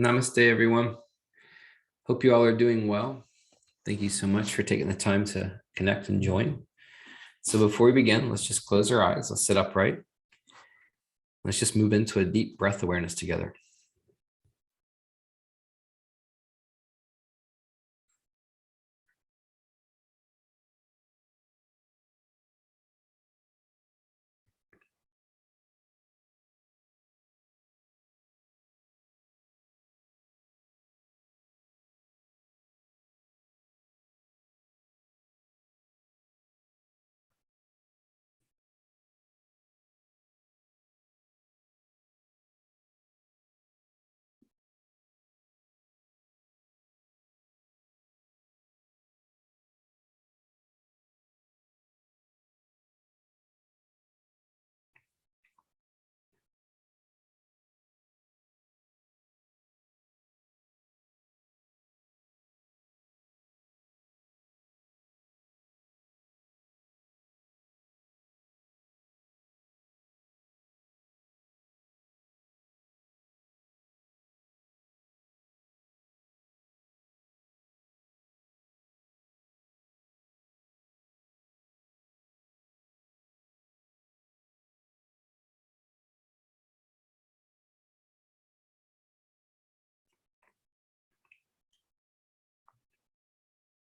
Namaste, everyone. Hope you all are doing well. Thank you so much for taking the time to connect and join. So before we begin, let's just close our eyes. Let's sit upright. Let's just move into a deep breath awareness together.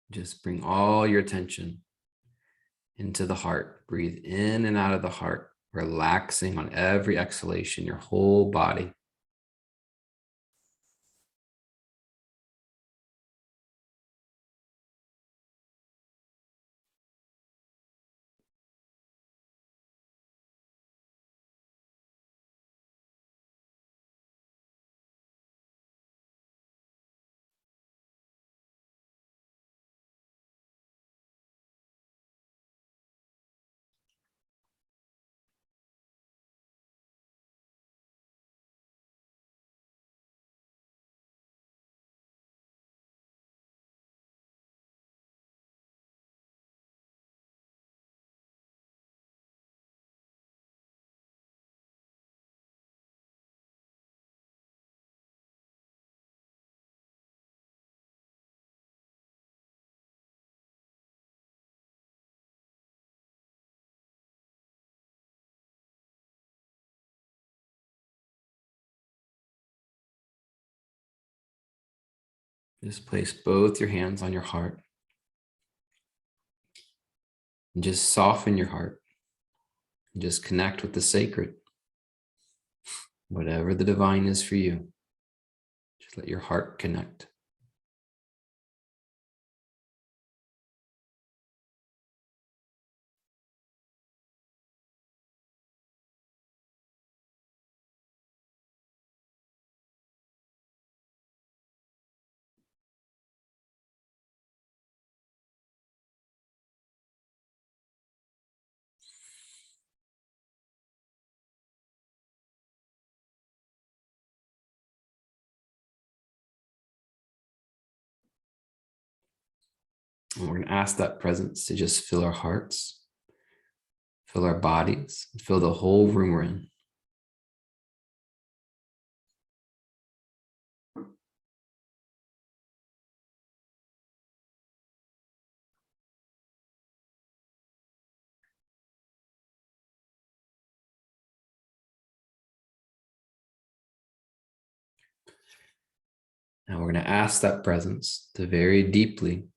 Just bring all your attention into the heart. Breathe in and out of the heart, relaxing on every exhalation, your whole body. Just place both your hands on your heart and just soften your heart and just connect with the sacred. Whatever the divine is for you, just let your heart connect. And we're going to ask that presence to just fill our hearts, fill our bodies, fill the whole room we're in. Now we're going to ask that presence to very deeply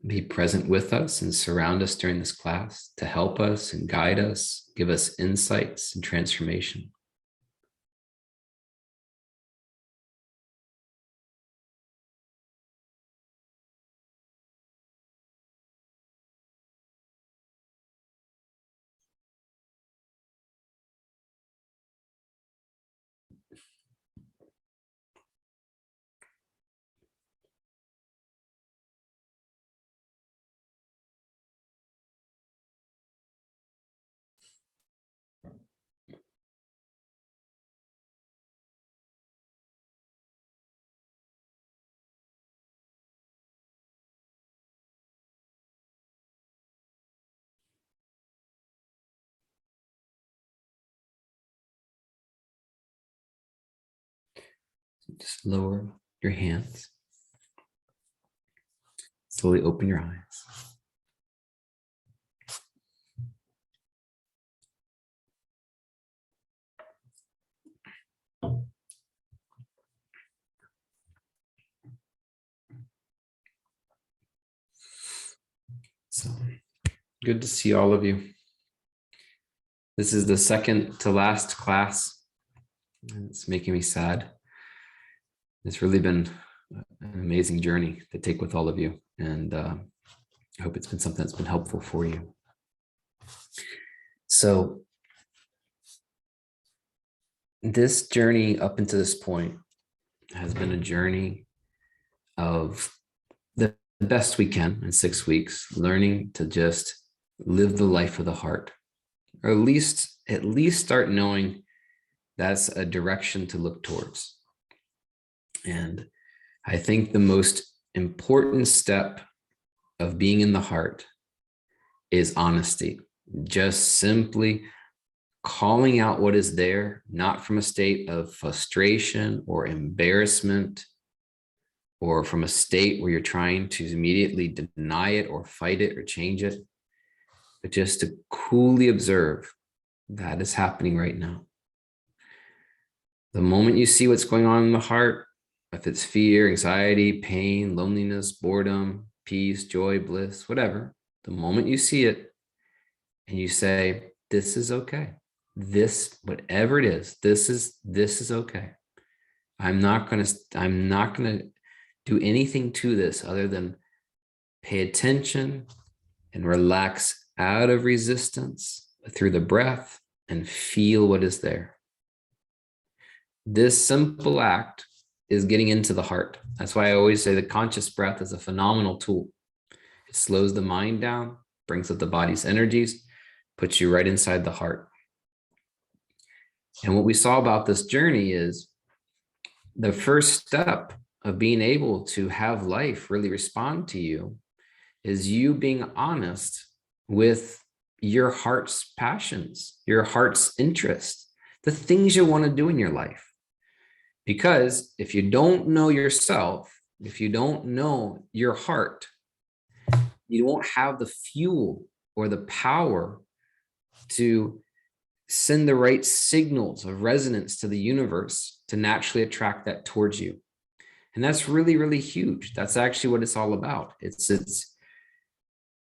be present with us and surround us during this class, to help us and guide us, give us insights and transformation. Just lower your hands. Slowly open your eyes. So good to see all of you. This is the second to last class. It's making me sad. It's really been an amazing journey to take with all of you. And I hope it's been something that's been helpful for you. So this journey up until this point has been a journey of the best we can in 6 weeks, learning to just live the life of the heart, or at least start knowing that's a direction to look towards. And I think the most important step of being in the heart is honesty. Just simply calling out what is there, not from a state of frustration or embarrassment, or from a state where you're trying to immediately deny it or fight it or change it, but just to coolly observe that is happening right now. The moment you see what's going on in the heart, if it's fear, anxiety, pain, loneliness, boredom, peace, joy, bliss, whatever, the moment you see it and you say, this is okay. This, whatever it is, this is okay. I'm not going to do anything to this other than pay attention and relax out of resistance through the breath and feel what is there. This simple act is getting into the heart. That's why I always say the conscious breath is a phenomenal tool. It slows the mind down, brings up the body's energies, puts you right inside the heart. And what we saw about this journey is the first step of being able to have life really respond to you is you being honest with your heart's passions, your heart's interest, the things you want to do in your life. Because if you don't know yourself, if you don't know your heart, you won't have the fuel or the power to send the right signals of resonance to the universe to naturally attract that towards you. And that's really, really huge. That's actually what it's all about.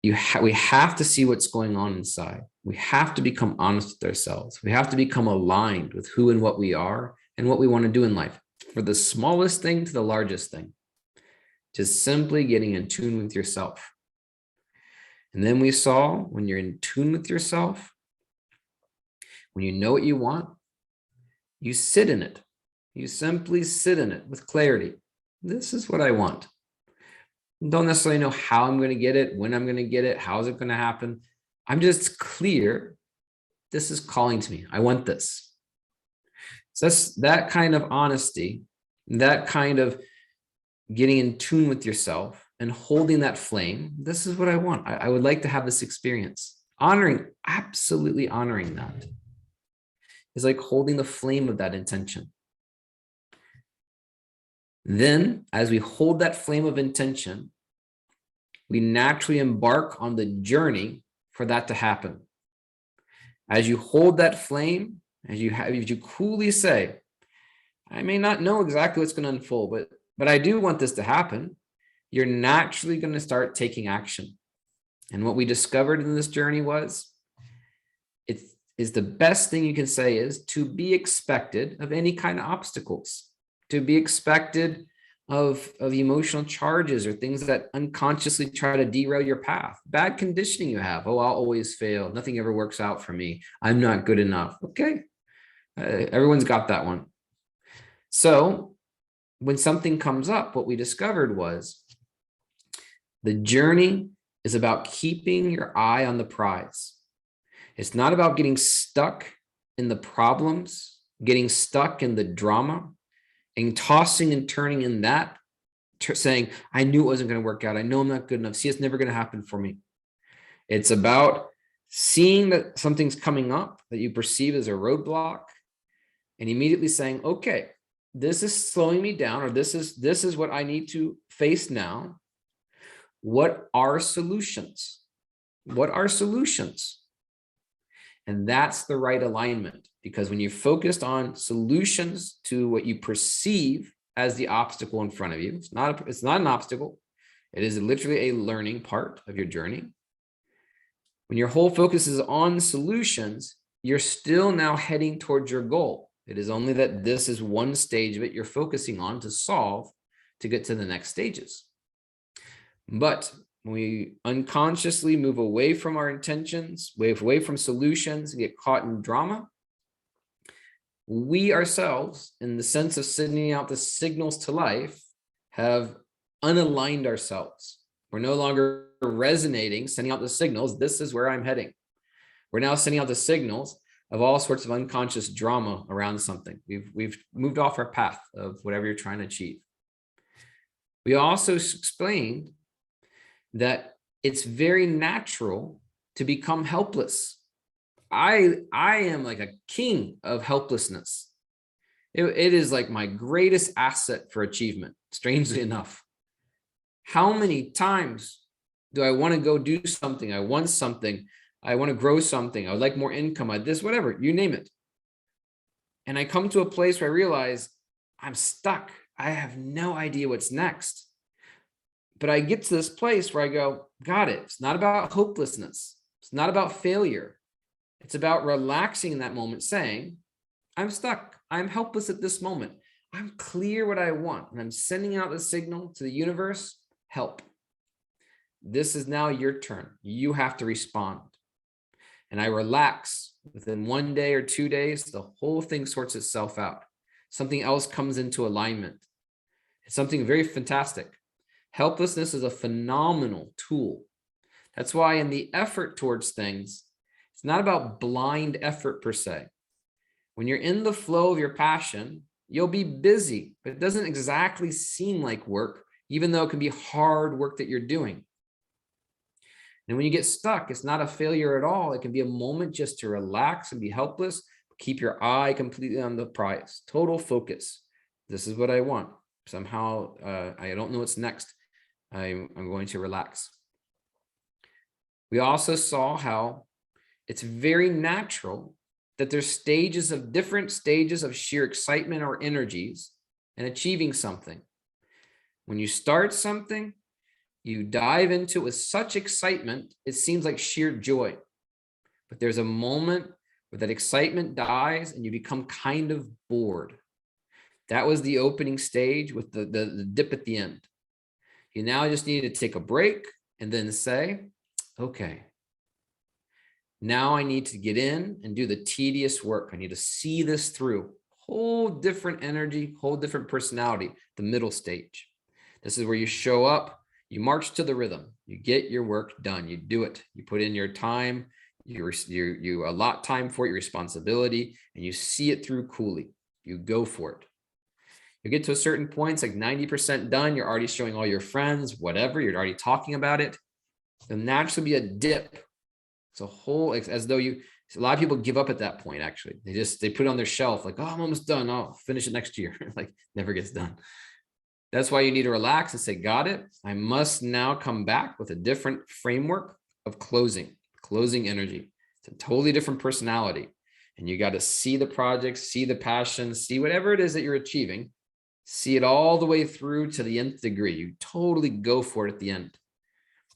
We have to see what's going on inside. We have to become honest with ourselves. We have to become aligned with who and what we are and what we want to do in life, for the smallest thing to the largest thing. Just simply getting in tune with yourself. And then we saw when you're in tune with yourself, when you know what you want, you sit in it. You simply sit in it with clarity. This is what I want. Don't necessarily know how I'm going to get it, when I'm going to get it, how is it going to happen. I'm just clear. This is calling to me. I want this. So that's that kind of honesty, that kind of getting in tune with yourself and holding that flame. This is what I want. I would like to have this experience. Absolutely honoring that is like holding the flame of that intention. Then, as we hold that flame of intention, we naturally embark on the journey for that to happen. As you hold that flame, as you coolly say, I may not know exactly what's going to unfold, but I do want this to happen, you're naturally going to start taking action. And what we discovered in this journey was, it is the best thing you can say is to be expected of any kind of obstacles, to be expected of emotional charges or things that unconsciously try to derail your path. Bad conditioning you have. Oh, I'll always fail. Nothing ever works out for me. I'm not good enough. Okay. Everyone's got that one. So when something comes up, what we discovered was the journey is about keeping your eye on the prize. It's not about getting stuck in the problems, getting stuck in the drama, and tossing and turning in that, saying, I knew it wasn't going to work out. I know I'm not good enough. See, it's never going to happen for me. It's about seeing that something's coming up that you perceive as a roadblock and immediately saying, okay, this is slowing me down, or this is what I need to face now. What are solutions? What are solutions? And that's the right alignment, because when you're focused on solutions to what you perceive as the obstacle in front of you, it's not an obstacle. It is literally a learning part of your journey. When your whole focus is on solutions, you're still now heading towards your goal. It is only that this is one stage of it you're focusing on to solve to get to the next stages. But when we unconsciously move away from our intentions, away from solutions, and get caught in drama, we ourselves, in the sense of sending out the signals to life, have unaligned ourselves. We're no longer resonating, sending out the signals, this is where I'm heading. We're now sending out the signals of all sorts of unconscious drama around something. We've moved off our path of whatever you're trying to achieve. We also explained that it's very natural to become helpless. I am like a king of helplessness. It is like my greatest asset for achievement, strangely enough. How many times do I want to go do something? I want something. I want to grow something. I would like more income. This, whatever, you name it. And I come to a place where I realize I'm stuck. I have no idea what's next. But I get to this place where I go, got it. It's not about hopelessness. It's not about failure. It's about relaxing in that moment, saying, I'm stuck. I'm helpless at this moment. I'm clear what I want. And I'm sending out the signal to the universe, help. This is now your turn. You have to respond. And I relax. Within 1 day or 2 days, the whole thing sorts itself out. Something else comes into alignment. It's something very fantastic. Helplessness is a phenomenal tool. That's why in the effort towards things, it's not about blind effort per se. When you're in the flow of your passion, you'll be busy, but it doesn't exactly seem like work, even though it can be hard work that you're doing. And when you get stuck, it's not a failure at all. It can be a moment just to relax and be helpless. Keep your eye completely on the prize. Total focus. This is what I want. Somehow, I don't know what's next. I'm going to relax. We also saw how it's very natural that there's different stages of sheer excitement or energies in achieving something. When you start something, you dive into it with such excitement, it seems like sheer joy. But there's a moment where that excitement dies and you become kind of bored. That was the opening stage with the dip at the end. You now just need to take a break and then say, okay, now I need to get in and do the tedious work. I need to see this through. Whole different energy, whole different personality, the middle stage. This is where you show up, you march to the rhythm, you get your work done, you do it, you put in your time, you allot time for it, your responsibility, and you see it through coolly. You go for it. You get to a certain point, it's like 90% done. You're already showing all your friends, whatever, you're already talking about it. There'll naturally be a dip. It's a whole, as though a lot of people give up at that point, actually. They put it on their shelf, like, oh, I'm almost done. I'll finish it next year. Like, never gets done. That's why you need to relax and say, got it. I must now come back with a different framework of closing energy. It's a totally different personality. And you got to see the project, see the passion, see whatever it is that you're achieving, see it all the way through to the nth degree. You totally go for it at the end.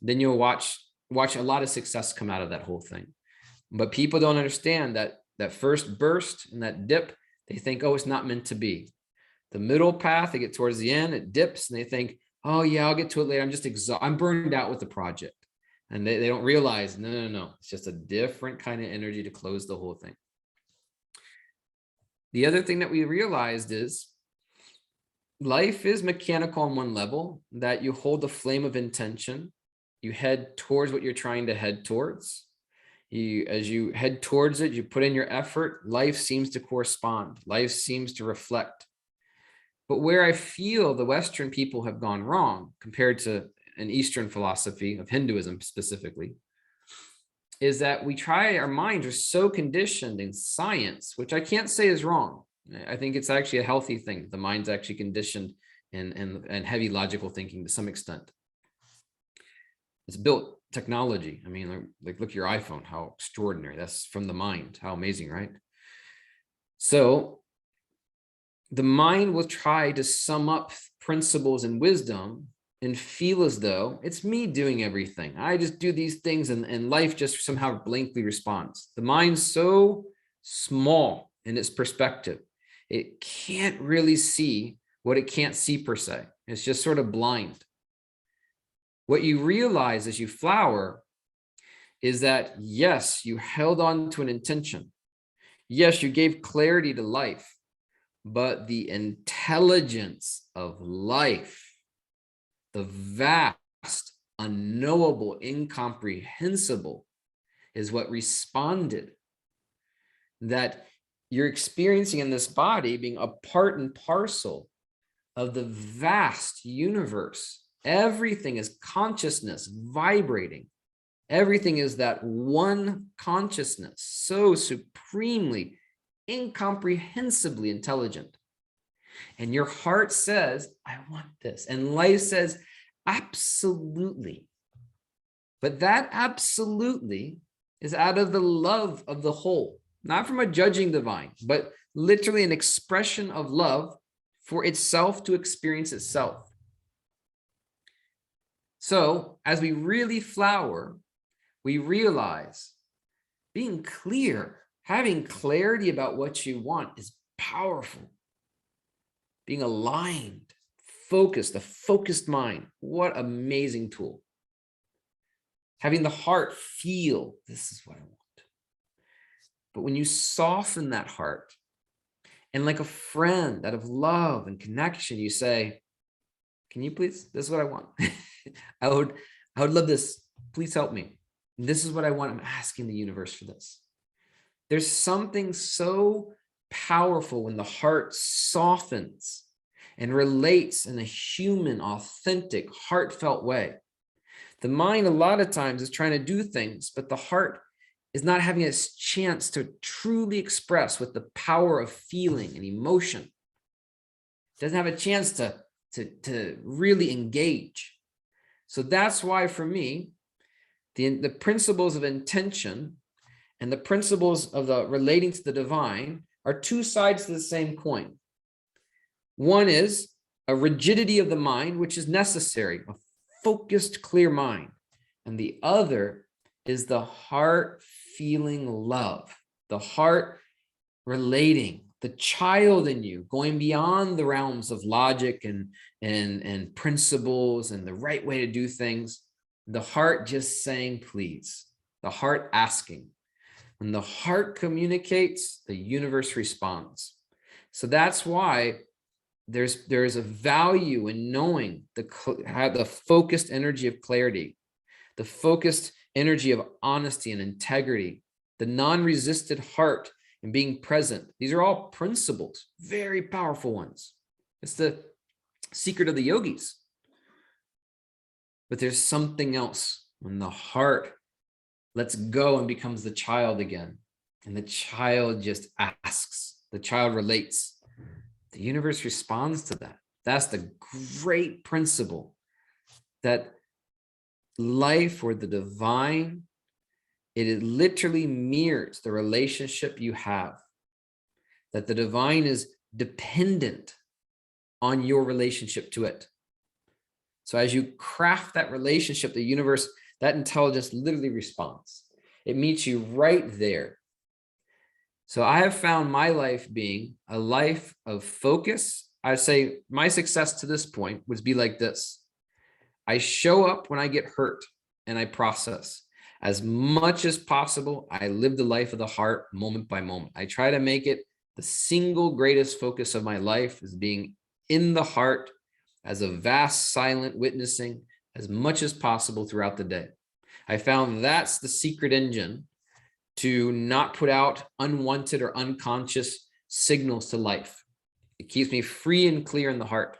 Then you'll watch a lot of success come out of that whole thing. But people don't understand that first burst and that dip. They think, oh, it's not meant to be. The middle path, they get towards the end, it dips, and they think, oh yeah, I'll get to it later. I'm just exhausted. I'm burned out with the project. And they don't realize, no. It's just a different kind of energy to close the whole thing. The other thing that we realized is life is mechanical on one level, that you hold the flame of intention. You head towards what you're trying to head towards. As you head towards it, you put in your effort, life seems to correspond. Life seems to reflect. But where I feel the Western people have gone wrong compared to an Eastern philosophy of Hinduism specifically, is that our minds are so conditioned in science, which I can't say is wrong. I think it's actually a healthy thing. The mind's actually conditioned and heavy logical thinking to some extent. It's built technology. I mean, like look at your iPhone, how extraordinary. That's from the mind. How amazing, right? So the mind will try to sum up principles and wisdom and feel as though it's me doing everything. I just do these things and life just somehow blankly responds. The mind's so small in its perspective. It can't really see what it can't see per se. It's just sort of blind. What you realize as you flower is that, yes, you held on to an intention. Yes, you gave clarity to life, but the intelligence of life, the vast, unknowable, incomprehensible, is what responded. That you're experiencing in this body being a part and parcel of the vast universe. Everything is consciousness vibrating. Everything is that one consciousness, so supremely, incomprehensibly intelligent. And your heart says, I want this. And life says, absolutely. But that absolutely is out of the love of the whole, not from a judging divine, but literally an expression of love for itself to experience itself. So as we really flower, we realize being clear, having clarity about what you want is powerful. Being aligned, focused, a focused mind, what amazing tool. Having the heart feel, this is what I want. But when you soften that heart, and like a friend out of love and connection, you say, can you please, this is what I want. I would love this. Please help me. This is what I want. I'm asking the universe for this. There's something so powerful when the heart softens and relates in a human, authentic, heartfelt way. The mind, a lot of times, is trying to do things, but the heart is not having a chance to truly express with the power of feeling and emotion. It doesn't have a chance to really engage. So that's why, for me, the principles of intention and the principles of the relating to the divine are two sides to the same coin. One is a rigidity of the mind, which is necessary, a focused, clear mind. And the other is the heart feeling love, the heart relating, the child in you going beyond the realms of logic and principles and the right way to do things. The heart just saying, please, the heart asking. When the heart communicates, the universe responds. So that's why there's a value in knowing the focused energy of clarity, the focused energy of honesty and integrity, the non-resisted heart and being present. These are all principles, very powerful ones. It's the secret of the yogis. But there's something else when the heart lets go and becomes the child again. And the child just asks, the child relates. The universe responds to that. That's the great principle, that life or the divine, it literally mirrors the relationship you have. That the divine is dependent on your relationship to it. So as you craft that relationship, the universe, that intelligence literally responds. It meets you right there. So I have found my life being a life of focus. I say my success to this point would be like this. I show up when I get hurt and I process. As much as possible, I live the life of the heart moment by moment. I try to make it the single greatest focus of my life is being in the heart as a vast silent witnessing as much as possible throughout the day. I found that's the secret engine to not put out unwanted or unconscious signals to life. It keeps me free and clear in the heart.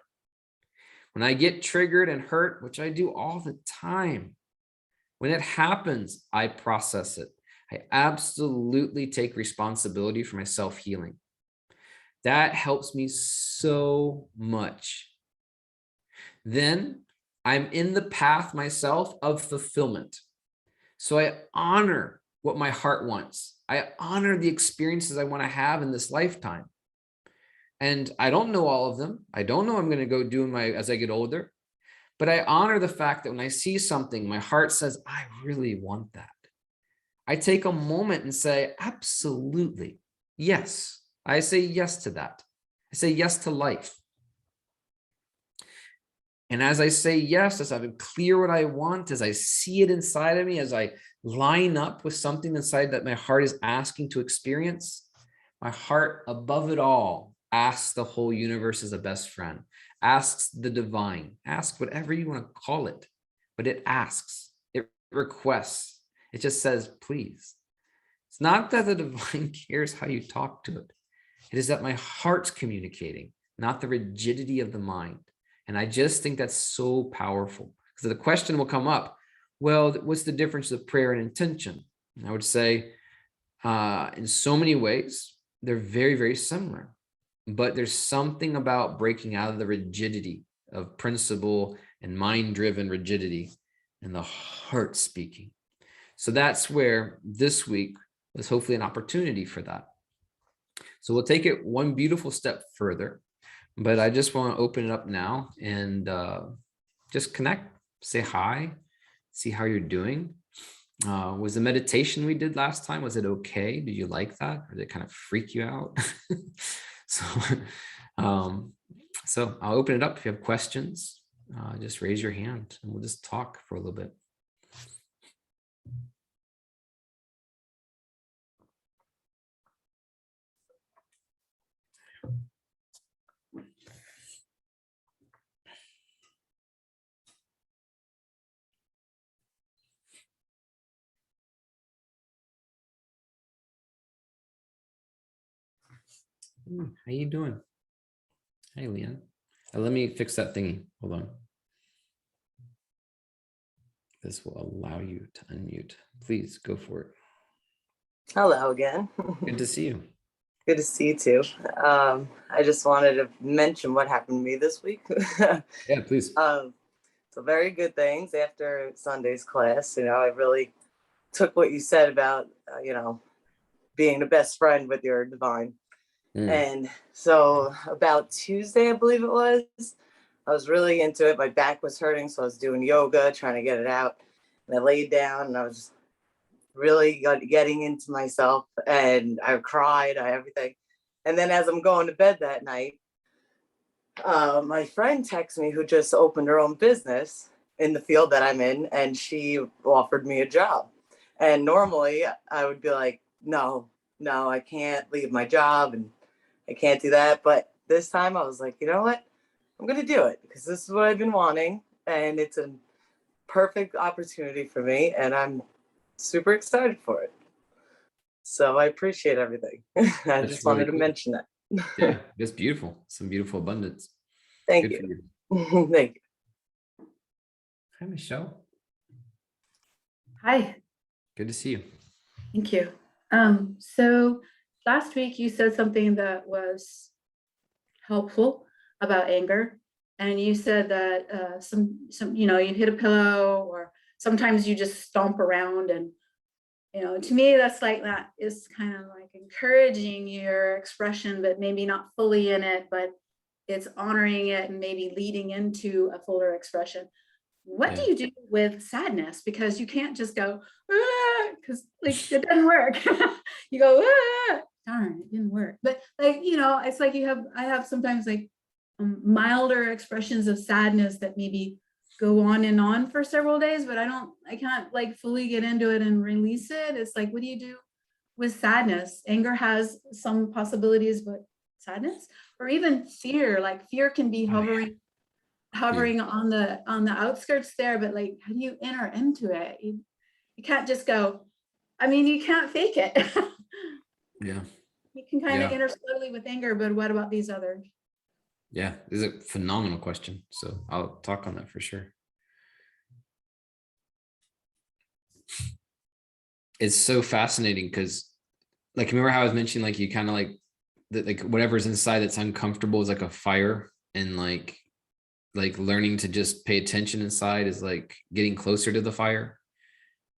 When I get triggered and hurt, which I do all the time, when it happens, I process it. I absolutely take responsibility for my self-healing. That helps me so much. Then I'm in the path myself of fulfillment. So I honor what my heart wants. I honor the experiences I want to have in this lifetime. And I don't know all of them. I don't know I'm going to go do as I get older, but I honor the fact that when I see something, my heart says, I really want that. I take a moment and say, absolutely. Yes. I say yes to that. I say yes to life. And as I say yes, as I'm clear what I want, as I see it inside of me, as I line up with something inside that my heart is asking to experience, my heart above it all asks the whole universe as a best friend, asks the divine, asks whatever you want to call it, but it asks, it requests, it just says, please. It's not that the divine cares how you talk to it. It is that my heart's communicating, not the rigidity of the mind. And I just think that's so powerful, because the question will come up, well, what's the difference of prayer and intention? And I would say in so many ways, they're very, very similar, but there's something about breaking out of the rigidity of principle and mind-driven rigidity and the heart speaking. So that's where this week was hopefully an opportunity for that. So we'll take it one beautiful step further, but I just want to open it up now and just connect, say hi, see how you're doing. Was the meditation we did last time, was it okay? Did you like that? Or did it kind of freak you out? So, so I'll open it up. If you have questions, just raise your hand and we'll just talk for a little bit. How you doing? Hey, Leanne. Let me fix that thingy. Hold on. This will allow you to unmute. Please go for it. Hello again. Good to see you. Good to see you too. I just wanted to mention what happened to me this week. Yeah, please. So very good things after Sunday's class. I really took what you said about, being the best friend with your divine. And so about Tuesday, I believe it was, I was really into it. My back was hurting, so I was doing yoga, trying to get it out. And I laid down and I was really getting into myself, and I cried, everything. And then as I'm going to bed that night, my friend texts me, who just opened her own business in the field that I'm in, and she offered me a job. And normally I would be like, no, I can't leave my job and I can't do that. But this time I was like, you know what? I'm going to do it because this is what I've been wanting. And it's a perfect opportunity for me. And I'm super excited for it. So I appreciate everything. I just wanted to mention that. Yeah, that's beautiful. Some beautiful abundance. Thank you. Thank you. Hi, Michelle. Hi. Good to see you. Thank you. So last week you said something that was helpful about anger, and you said that some you hit a pillow, or sometimes you just stomp around, and to me that's like, that is kind of like encouraging your expression, but maybe not fully in it, but it's honoring it and maybe leading into a fuller expression. What do you do with sadness? Because you can't just go, because like it doesn't work. You go, darn, it didn't work. But like, it's like I have sometimes like milder expressions of sadness that maybe go on and on for several days, but I can't like fully get into it and release it. It's like, what do you do with sadness? Anger has some possibilities, but sadness, or even fear, like fear can be hovering on the outskirts there, but like, how do you enter into it? You can't just go, you can't fake it. Yeah. You can kind of enter slowly with anger, but what about these others? Yeah, this is a phenomenal question. So I'll talk on that for sure. It's so fascinating because, like, remember how I was mentioning, like, you kind of like that like whatever's inside that's uncomfortable is like a fire, and like learning to just pay attention inside is like getting closer to the fire.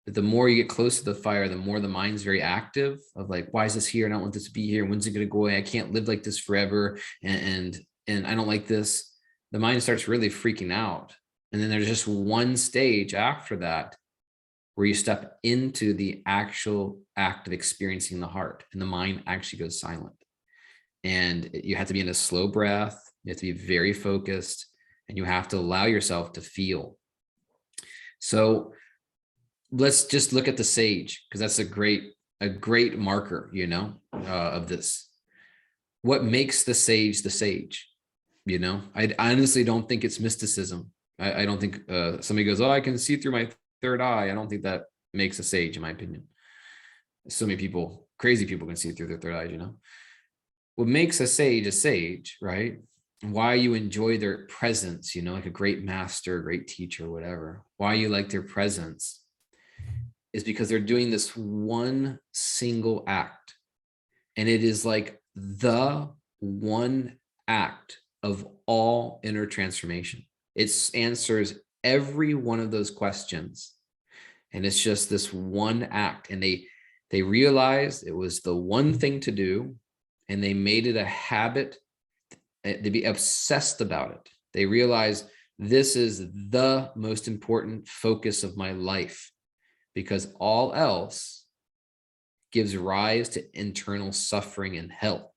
But the more you get close to the fire, the more the mind's very active of like, why is this here? I don't want this to be here. When's it going to go away? I can't live like this forever. And I don't like this. The mind starts really freaking out. And then there's just one stage after that where you step into the actual act of experiencing the heart, and the mind actually goes silent. And you have to be in a slow breath. You have to be very focused, and you have to allow yourself to feel. So let's just look at the sage, because that's a great marker, of this. What makes the sage the sage? I honestly don't think it's mysticism. I don't think somebody goes, oh, I can see through my third eye. I don't think that makes a sage, in my opinion. So many people, crazy people, can see through their third eye. What makes a sage, right? Why you enjoy their presence, like a great master, great teacher, whatever. Why you like their presence is because they're doing this one single act. And it is like the one act of all inner transformation. It answers every one of those questions. And it's just this one act. And they realized it was the one thing to do, and they made it a habit. They be obsessed about it. They realized this is the most important focus of my life, because all else gives rise to internal suffering and hell.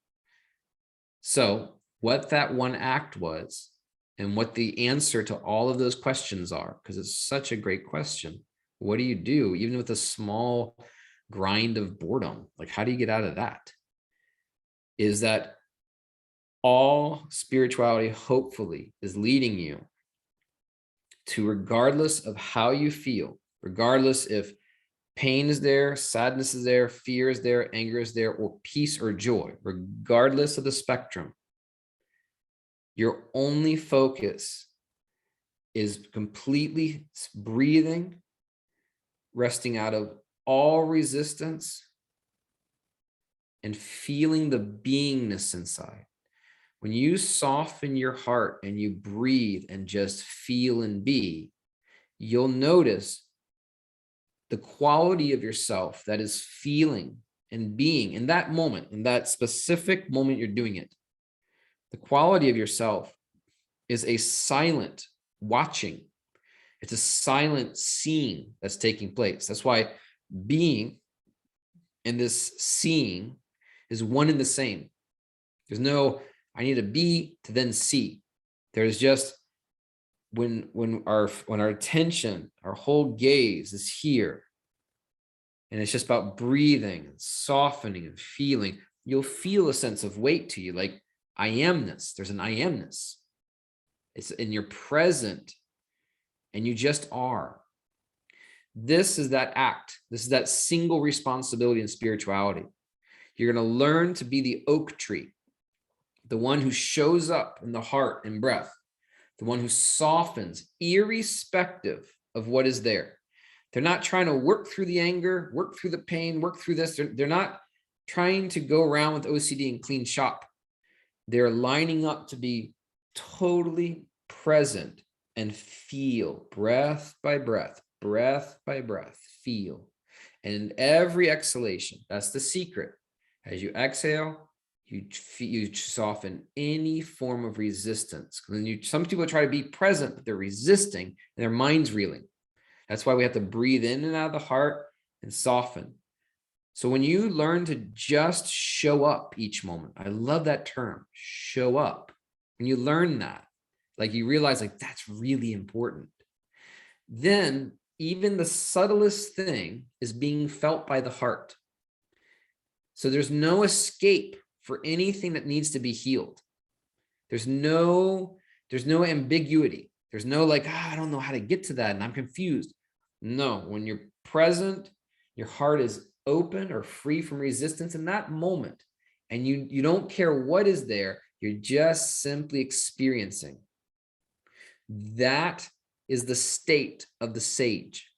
So what that one act was, and what the answer to all of those questions are, because it's such a great question. What do you do, even with a small grind of boredom? Like, how do you get out of that? Is that all spirituality, hopefully, is leading you to, regardless of how you feel, regardless if pain is there, sadness is there, fear is there, anger is there, or peace or joy, regardless of the spectrum, your only focus is completely breathing, resting out of all resistance, and feeling the beingness inside. When you soften your heart and you breathe and just feel and be, you'll notice the quality of yourself that is feeling and being in that moment, in that specific moment you're doing it. The quality of yourself is a silent watching. It's a silent seeing that's taking place. That's why being and this seeing is one and the same. There's no, I need to be to then see. There's just when our attention, our whole gaze is here, and it's just about breathing and softening and feeling, you'll feel a sense of weight to you, like I amness. There's an I amness. It's in your present, and you just are. This is that act. This is that single responsibility in spirituality. You're going to learn to be the oak tree, the one who shows up in the heart and breath, the one who softens irrespective of what is there. They're not trying to work through the anger, work through the pain, work through this. They're not trying to go around with OCD and clean shop. They're lining up to be totally present and feel, breath by breath, feel. And every exhalation, that's the secret. As you exhale, you soften any form of resistance. Some people try to be present, but they're resisting and their mind's reeling. That's why we have to breathe in and out of the heart and soften. So when you learn to just show up each moment, I love that term, show up. When you learn that, like you realize like that's really important. Then even the subtlest thing is being felt by the heart. So there's no escape for anything that needs to be healed. There's no ambiguity. There's no like, I don't know how to get to that and I'm confused. No, when you're present, your heart is open or free from resistance in that moment. And you don't care what is there. You're just simply experiencing. That is the state of the sage.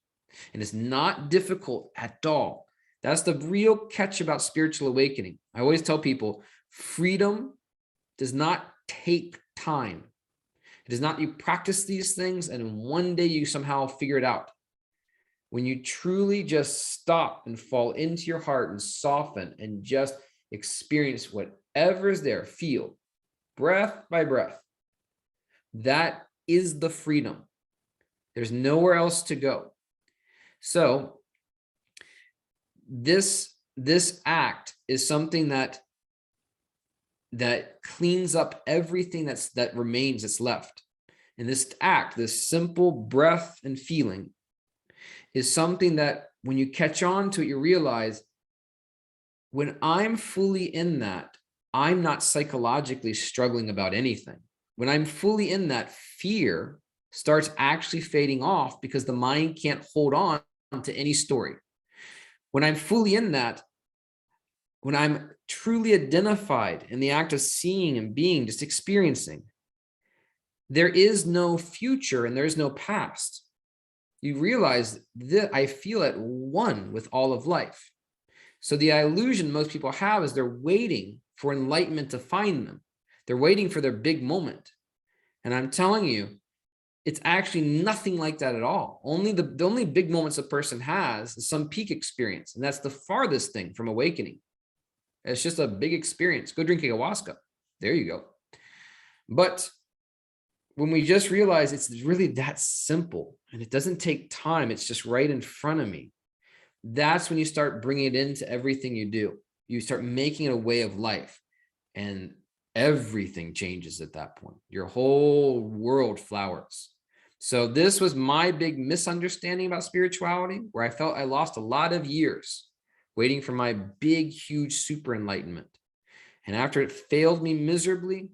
And it's not difficult at all. That's the real catch about spiritual awakening. I always tell people, Freedom does not take time. It is not you practice these things and one day you somehow figure it out. When you truly just stop and fall into your heart and soften and just experience whatever is there, feel breath by breath, that is the freedom. There's nowhere else to go. So this act is something that cleans up everything that remains, that's left. And this act, this simple breath and feeling, is something that when you catch on to it, you realize when I'm fully in that, I'm not psychologically struggling about anything. When I'm fully in that, fear starts actually fading off because the mind can't hold on to any story. When I'm fully in that, when I'm truly identified in the act of seeing and being, just experiencing, there is no future and there's no past. You realize that I feel at one with all of life. So the illusion most people have is they're waiting for enlightenment to find them. They're waiting for their big moment. And I'm telling you, it's actually nothing like that at all. The only big moments a person has is some peak experience. And that's the farthest thing from awakening. It's just a big experience. Go drink ayahuasca. There you go. But when we just realize it's really that simple and it doesn't take time, it's just right in front of me. That's when you start bringing it into everything you do. You start making it a way of life and everything changes at that point. Your whole world flowers. So this was my big misunderstanding about spirituality, where I felt I lost a lot of years waiting for my big, huge super enlightenment. And after it failed me miserably,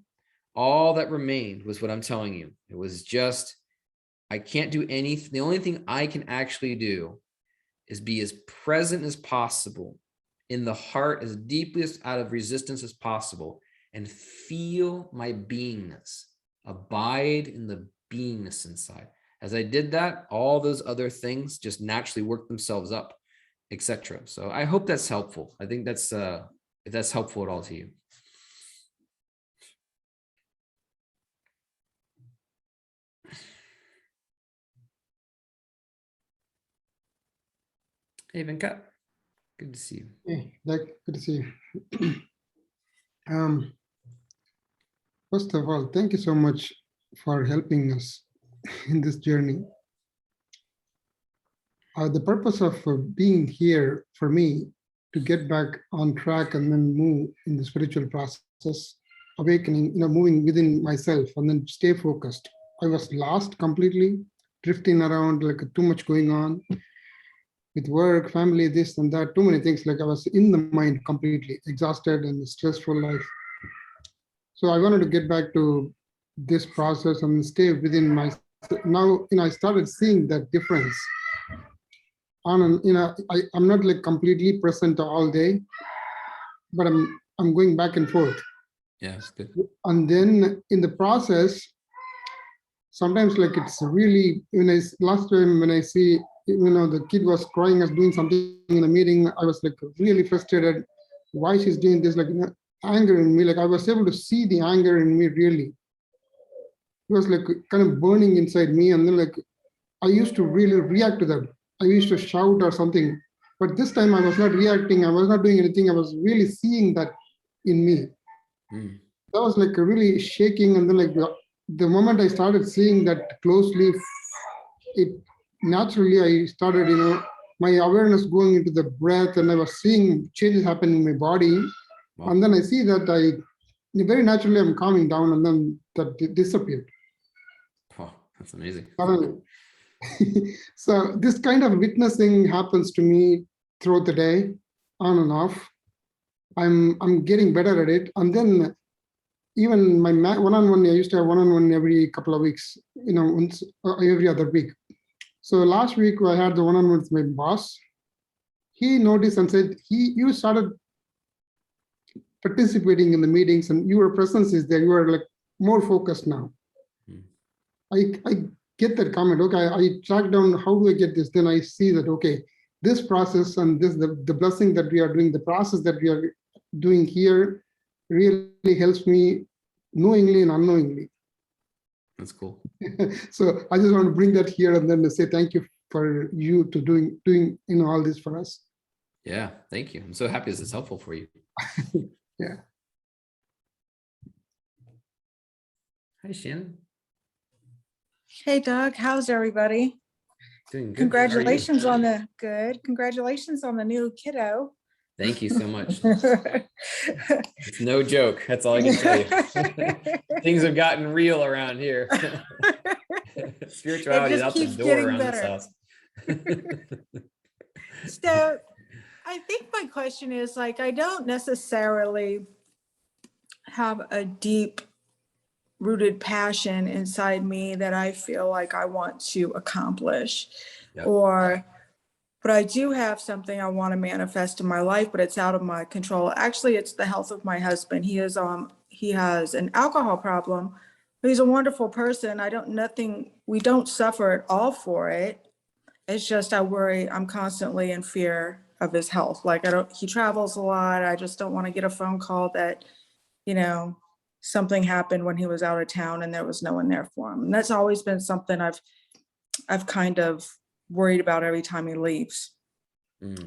all that remained was what I'm telling you. It was just, I can't do anything. The only thing I can actually do is be as present as possible in the heart, as deeply out of resistance as possible, and feel my beingness, abide in the beingness inside. As I did that, all those other things just naturally work themselves up, etc. So I hope that's helpful. I think that's if that's helpful at all to you. Hey, Venkat. Good to see you. Hey, good to see you. First of all, thank you so much for helping us in this journey. The purpose of being here for me to get back on track and then move in the spiritual process, awakening, moving within myself and then stay focused. I was lost completely, drifting around, like too much going on with work, family, this and that, too many things. Like I was in the mind completely, exhausted and stressful life. So I wanted to get back to this process and stay within myself. Now, I started seeing that difference. I'm not like completely present all day, but I'm going back and forth. Yeah, it's good. And then in the process, sometimes like it's really, last time when I see, the kid was crying as doing something in a meeting, I was like really frustrated. Why she's doing this, like anger in me, like I was able to see the anger in me really. It was like kind of burning inside me. And then like, I used to really react to that. I used to shout or something, but this time I was not reacting. I was not doing anything. I was really seeing that in me. That was like really shaking. And then like the moment I started seeing that closely, it naturally, I started, my awareness going into the breath, and I was seeing changes happen in my body. Wow. And then I see that very naturally I'm calming down, and then that disappeared. Oh, that's amazing. So this kind of witnessing happens to me throughout the day, on and off. I'm getting better at it. And then even my one-on-one, I used to have one-on-one every couple of weeks, once every other week. So last week I had the one-on-one with my boss. He noticed and said, you started participating in the meetings and your presence is there. You are like more focused now. I get that comment. Okay, I track down how do I get this? Then I see that, okay, this process and this, the blessing that we are doing, the process that we are doing here really helps me knowingly and unknowingly. That's cool. So I just want to bring that here and then to say thank you for you to doing all this for us. Yeah, thank you. I'm so happy this is helpful for you. Yeah. Hi, Shannon. Hey Doug, how's everybody? Doing good. How are you? Congratulations on the good. Congratulations on the new kiddo. Thank you so much. It's no joke. That's all I can tell you. Things have gotten real around here. Spirituality is just out the keeps door getting around this better. house. So I think my question is like, I don't necessarily have a deep rooted passion inside me that I feel like I want to accomplish. Yep. But I do have something I want to manifest in my life, but it's out of my control. Actually, it's the health of my husband. He has an alcohol problem. He's a wonderful person. We don't suffer at all for it. It's just I worry, I'm constantly in fear of his health. Like he travels a lot. I just don't want to get a phone call that, something happened when he was out of town and there was no one there for him. And that's always been something I've kind of worried about every time he leaves.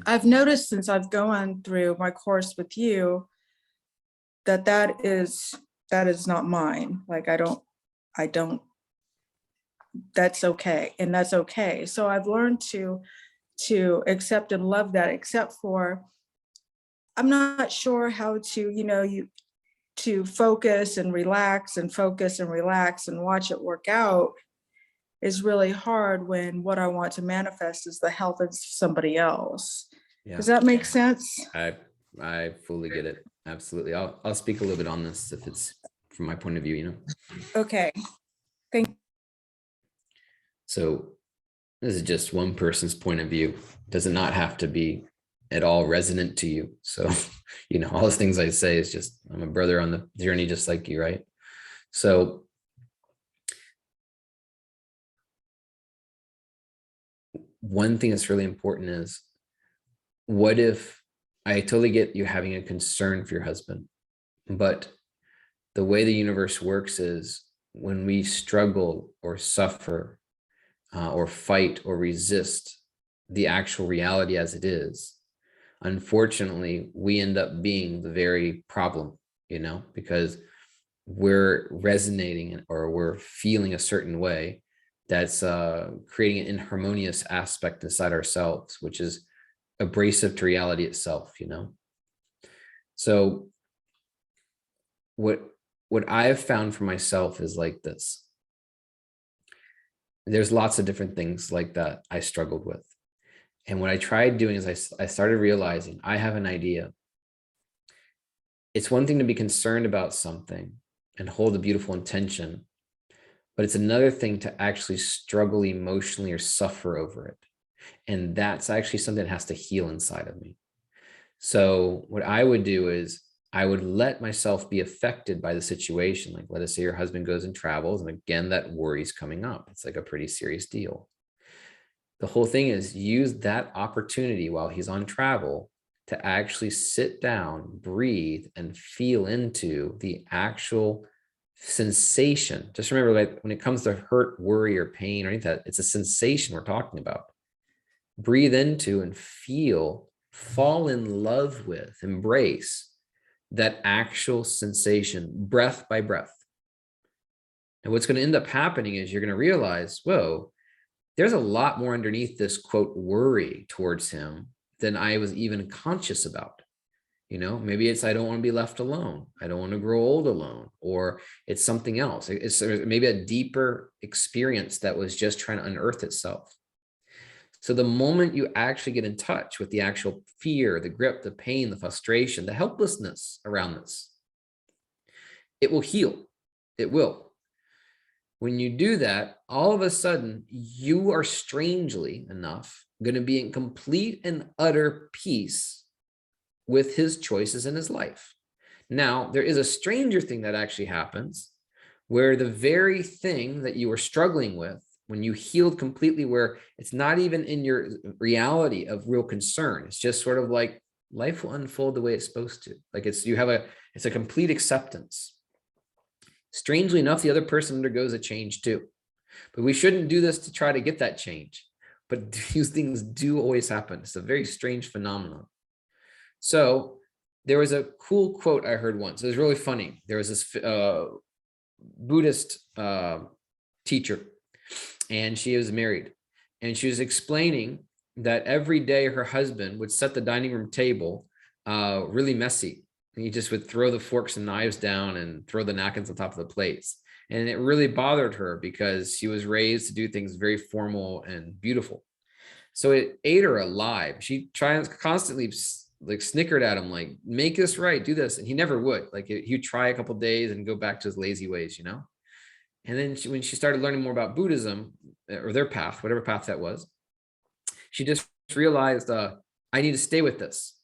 I've noticed since I've gone through my course with you that is not mine. Like I don't, that's okay. And that's okay. So I've learned to accept and love that, except for I'm not sure how to, to focus and relax and watch it work out is really hard when what I want to manifest is the health of somebody else. Yeah. Does that make sense? I fully get it. Absolutely. I'll speak a little bit on this if it's from my point of view, Okay. So this is just one person's point of view. Does it not have to be at all resonant to you? So, all those things I say is just, I'm a brother on the journey, just like you, right? So one thing that's really important is, what if, I totally get you having a concern for your husband, but the way the universe works is when we struggle or suffer or fight or resist the actual reality as it is, unfortunately, we end up being the very problem, because we're resonating or we're feeling a certain way that's creating an inharmonious aspect inside ourselves, which is abrasive to reality itself, So what I have found for myself is like this. There's lots of different things like that I struggled with. And what I tried doing is I started realizing I have an idea. It's one thing to be concerned about something and hold a beautiful intention, but it's another thing to actually struggle emotionally or suffer over it. And that's actually something that has to heal inside of me. So what I would do is I would let myself be affected by the situation. Like, let us say your husband goes and travels, and again, that worry's coming up. It's like a pretty serious deal. The whole thing is use that opportunity while he's on travel to actually sit down, breathe, and feel into the actual sensation. Just remember, like when it comes to hurt, worry, or pain or anything, it's a sensation we're talking about. Breathe into and feel, fall in love with, embrace that actual sensation, breath by breath. And what's going to end up happening is you're going to realize, whoa, there's a lot more underneath this quote worry towards him than I was even conscious about. Maybe it's, I don't want to be left alone. I don't want to grow old alone, or it's something else. It's maybe a deeper experience that was just trying to unearth itself. So the moment you actually get in touch with the actual fear, the grip, the pain, the frustration, the helplessness around this, it will heal. It will. When you do that, all of a sudden, you are strangely enough going to be in complete and utter peace with his choices in his life. Now, there is a stranger thing that actually happens where the very thing that you were struggling with, when you healed completely, where it's not even in your reality of real concern, it's just sort of like life will unfold the way it's supposed to. Like it's a complete acceptance. Strangely enough, the other person undergoes a change too. But we shouldn't do this to try to get that change. But these things do always happen. It's a very strange phenomenon. So there was a cool quote I heard once. It was really funny. There was this Buddhist teacher, and she was married. And she was explaining that every day her husband would set the dining room table really messy. And he just would throw the forks and knives down and throw the napkins on top of the plates. And it really bothered her because she was raised to do things very formal and beautiful. So it ate her alive. She constantly like snickered at him, like, make this right, do this. And he never would. Like he would try a couple of days and go back to his lazy ways, you know? And then when she started learning more about Buddhism or their path, whatever path that was, she just realized, I need to stay with this.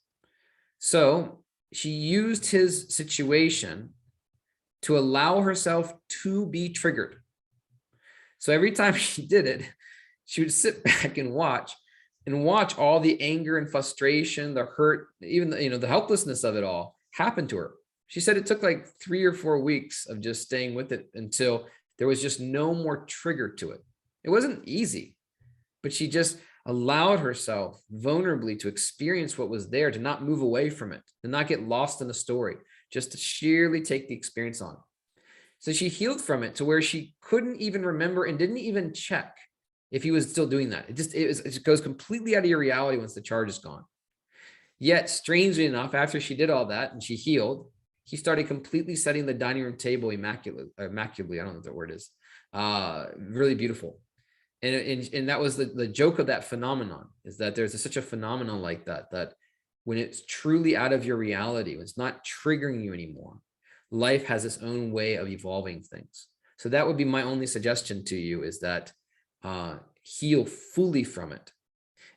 So she used his situation to allow herself to be triggered. So every time she did it, she would sit back and watch all the anger and frustration, the hurt, even the helplessness of it all happen to her. She said it took like 3 or 4 weeks of just staying with it until there was just no more trigger to it. It wasn't easy, but she just allowed herself vulnerably to experience what was there, to not move away from it, to not get lost in the story, just to sheerly take the experience on. So she healed from it to where she couldn't even remember and didn't even check if he was still doing that. It goes completely out of your reality once the charge is gone. Yet, strangely enough, after she did all that and she healed, he started completely setting the dining room table immaculately. I don't know what that word is. Really beautiful. And that was the joke of that phenomenon, is that there's such a phenomenon like that when it's truly out of your reality, when it's not triggering you anymore, life has its own way of evolving things. So that would be my only suggestion to you, is that heal fully from it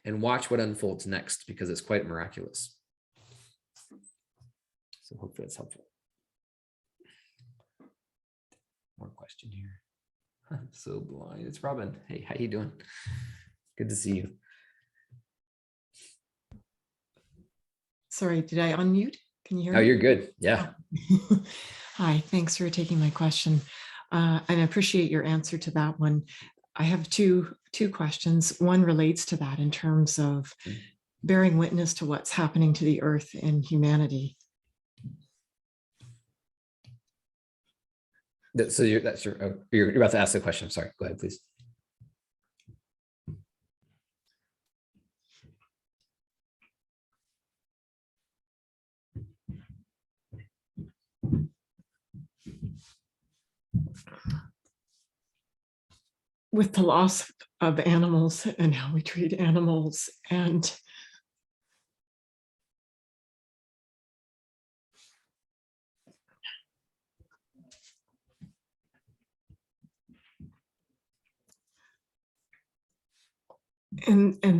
and watch what unfolds next, because it's quite miraculous. So hopefully that's helpful. More question here. I'm so blind. It's Robin. Hey, how you doing? Good to see you. Sorry, did I unmute? Can you hear me? Oh, you're good. Yeah. Hi, thanks for taking my question. And I appreciate your answer to that one. I have two questions. One relates to that in terms of bearing witness to what's happening to the earth and humanity. So you're about to ask the question. I'm sorry. Go ahead, please. With the loss of animals and how we treat animals, and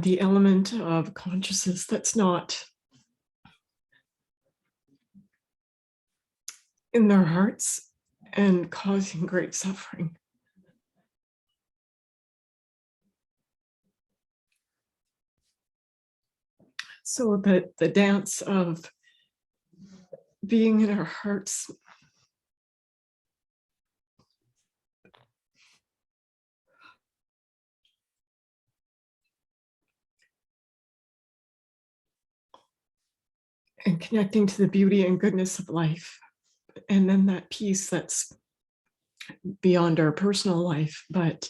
the element of consciousness that's not in their hearts and causing great suffering. So the dance of being in our hearts and connecting to the beauty and goodness of life, and then that peace that's beyond our personal life, but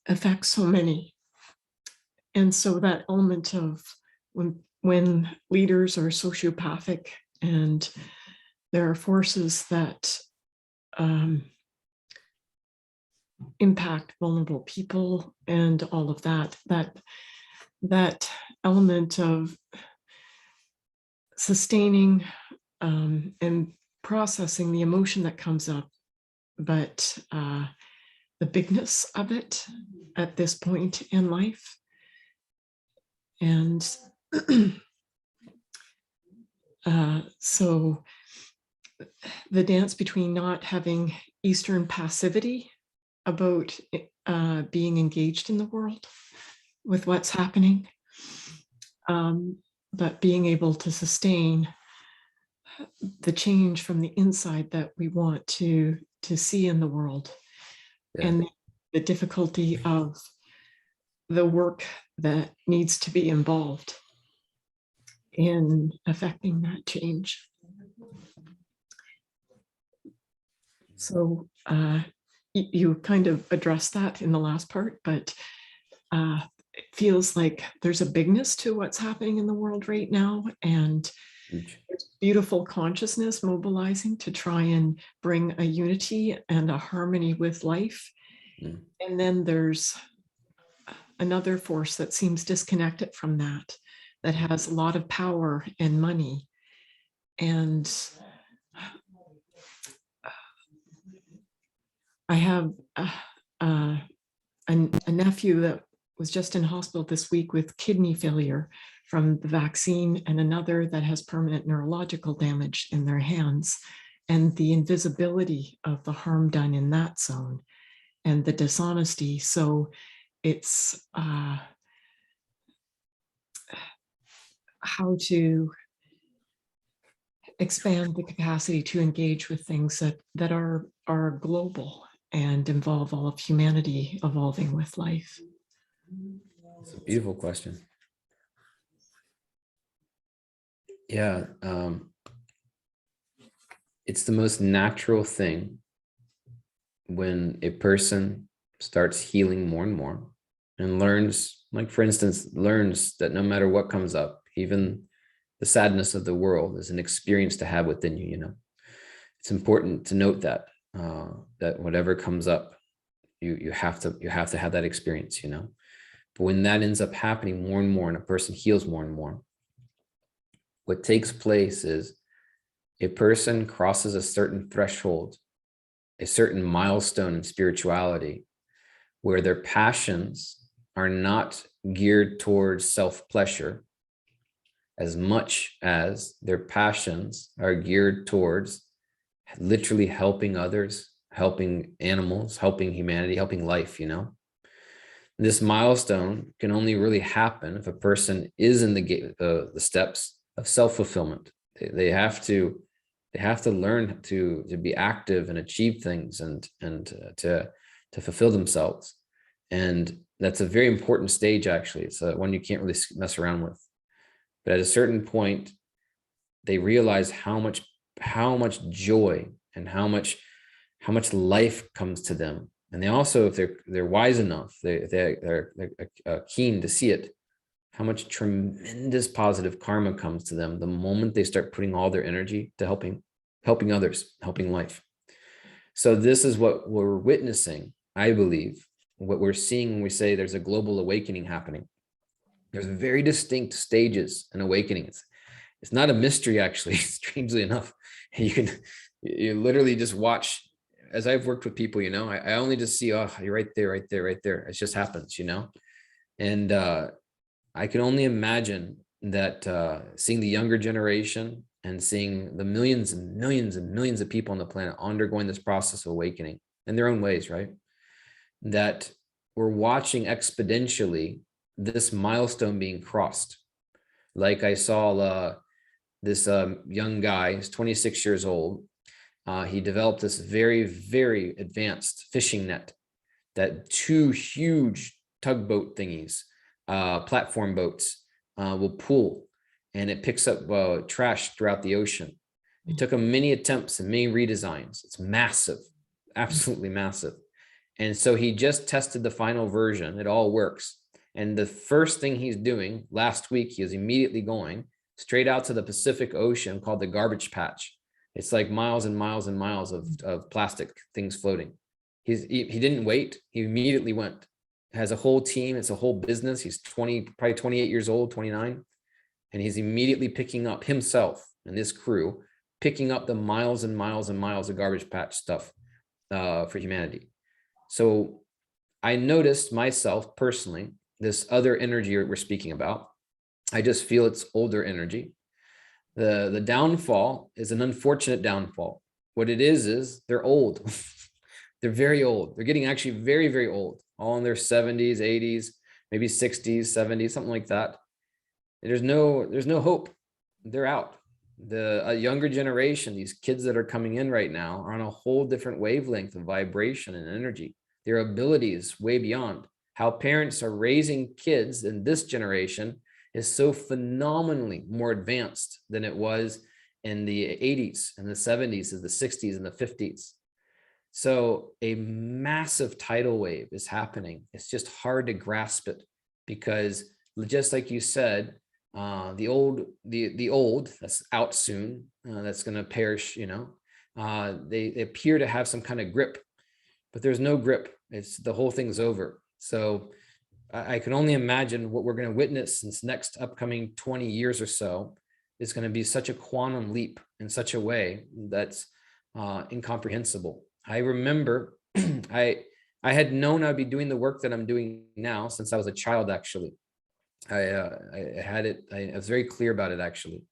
affects so many. And so that element of when leaders are sociopathic and there are forces that impact vulnerable people and all of that element of sustaining and processing the emotion that comes up, but the bigness of it at this point in life. And so the dance between not having Eastern passivity about being engaged in the world with what's happening, but being able to sustain the change from the inside that we want to see in the world. Yeah. And the difficulty of the work that needs to be involved in affecting that change. So you kind of addressed that in the last part, but it feels like there's a bigness to what's happening in the world right now, and Huge. there's beautiful consciousness mobilizing to try and bring a unity and a harmony with life. Mm. And then there's another force that seems disconnected from that, that has a lot of power and money. And I have a nephew that was just in hospital this week with kidney failure from the vaccine, and another that has permanent neurological damage in their hands, and the invisibility of the harm done in that zone and the dishonesty. So it's how to expand the capacity to engage with things that are global and involve all of humanity evolving with life. It's a beautiful question. Yeah. It's the most natural thing when a person starts healing more and more and learns, like for instance, learns that no matter what comes up, even the sadness of the world is an experience to have within you, you know. It's important to note that that whatever comes up, you have to have that experience, you know. But when that ends up happening more and more and a person heals more and more, what takes place is a person crosses a certain threshold, a certain milestone in spirituality, where their passions are not geared towards self-pleasure as much as their passions are geared towards literally helping others, helping animals, helping humanity, helping life, you know. This milestone can only really happen if a person is in the steps of self-fulfillment. They have to learn to be active and achieve things and to fulfill themselves. And that's a very important stage, actually. It's one you can't really mess around with. But at a certain point, they realize how much joy and how much life comes to them. And they also, if they're wise enough, they're keen to see it, how much tremendous positive karma comes to them the moment they start putting all their energy to helping others, helping life. So this is what we're witnessing, I believe, what we're seeing when we say there's a global awakening happening. There's very distinct stages in awakening. It's not a mystery, actually, strangely enough. You literally just watch. As I've worked with people, you know, I only just see, oh, you're right there, right there, right there. It just happens, you know. And I can only imagine that seeing the younger generation and seeing the millions and millions and millions of people on the planet undergoing this process of awakening in their own ways, right? That we're watching exponentially this milestone being crossed. Like I saw this young guy, he's 26 years old. He developed this very, very advanced fishing net that 2 huge tugboat thingies, platform boats, will pull, and it picks up trash throughout the ocean. It took him many attempts and many redesigns. It's massive, absolutely massive. And so he just tested the final version. It all works. And the first thing he's doing last week, he was immediately going straight out to the Pacific Ocean called the garbage patch. It's like miles and miles and miles of plastic things floating. He didn't wait. He immediately went. Has a whole team. It's a whole business. He's probably 28 years old, 29. And he's immediately picking up himself and this crew, picking up the miles and miles and miles of garbage patch stuff for humanity. So I noticed myself personally, this other energy we're speaking about, I just feel it's older energy. The downfall is an unfortunate downfall. What it is they're old. They're very old. They're getting actually very, very old, all in their 70s, 80s. maybe 60s, 70s, something like that. There's no hope. They're out. A younger generation, these kids that are coming in right now, are on a whole different wavelength of vibration and energy. Their abilities way beyond. How parents are raising kids in this generation is so phenomenally more advanced than it was in the 80s and the 70s and the 60s and the 50s. So a massive tidal wave is happening. It's just hard to grasp it because, just like you said, the old that's out soon, that's going to perish, they appear to have some kind of grip, but there's no grip. It's the whole thing's over. So I can only imagine what we're going to witness in this next upcoming 20 years or so is going to be such a quantum leap in such a way that's incomprehensible. I remember I had known I'd be doing the work that I'm doing now since I was a child, actually. I was very clear about it, actually.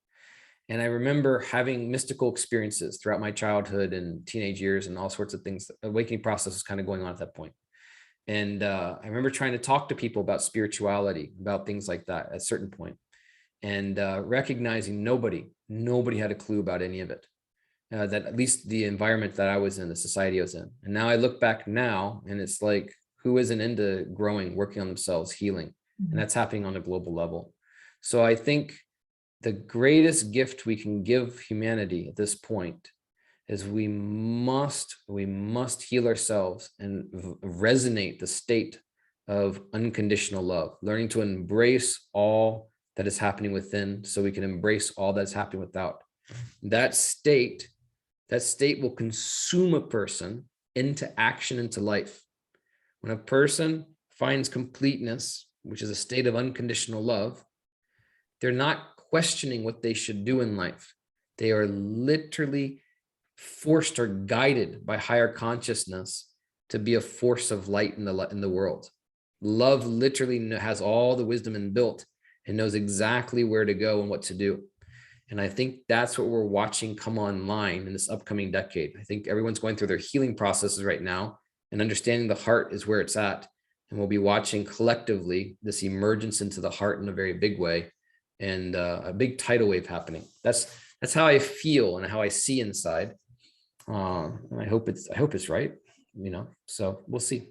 And I remember having mystical experiences throughout my childhood and teenage years and all sorts of things. The awakening process was kind of going on at that point. And I remember trying to talk to people about spirituality, about things like that at a certain point, and recognizing nobody had a clue about any of it. That at least the environment that I was in, the society I was in. And now I look back now and it's like, who isn't into growing, working on themselves, healing? And that's happening on a global level. So I think the greatest gift we can give humanity at this point is we must heal ourselves and resonate the state of unconditional love, learning to embrace all that is happening within so we can embrace all that's happening without. That state will consume a person into action, into life. When a person finds completeness, which is a state of unconditional love, they're not questioning what they should do in life. They are literally forced or guided by higher consciousness to be a force of light in the world. Love literally has all the wisdom inbuilt and knows exactly where to go and what to do. And I think that's what we're watching come online in this upcoming decade. I think everyone's going through their healing processes right now, and understanding the heart is where it's at. And we'll be watching collectively this emergence into the heart in a very big way, and a big tidal wave happening. That's how I feel and how I see inside. And I hope it's right, so we'll see.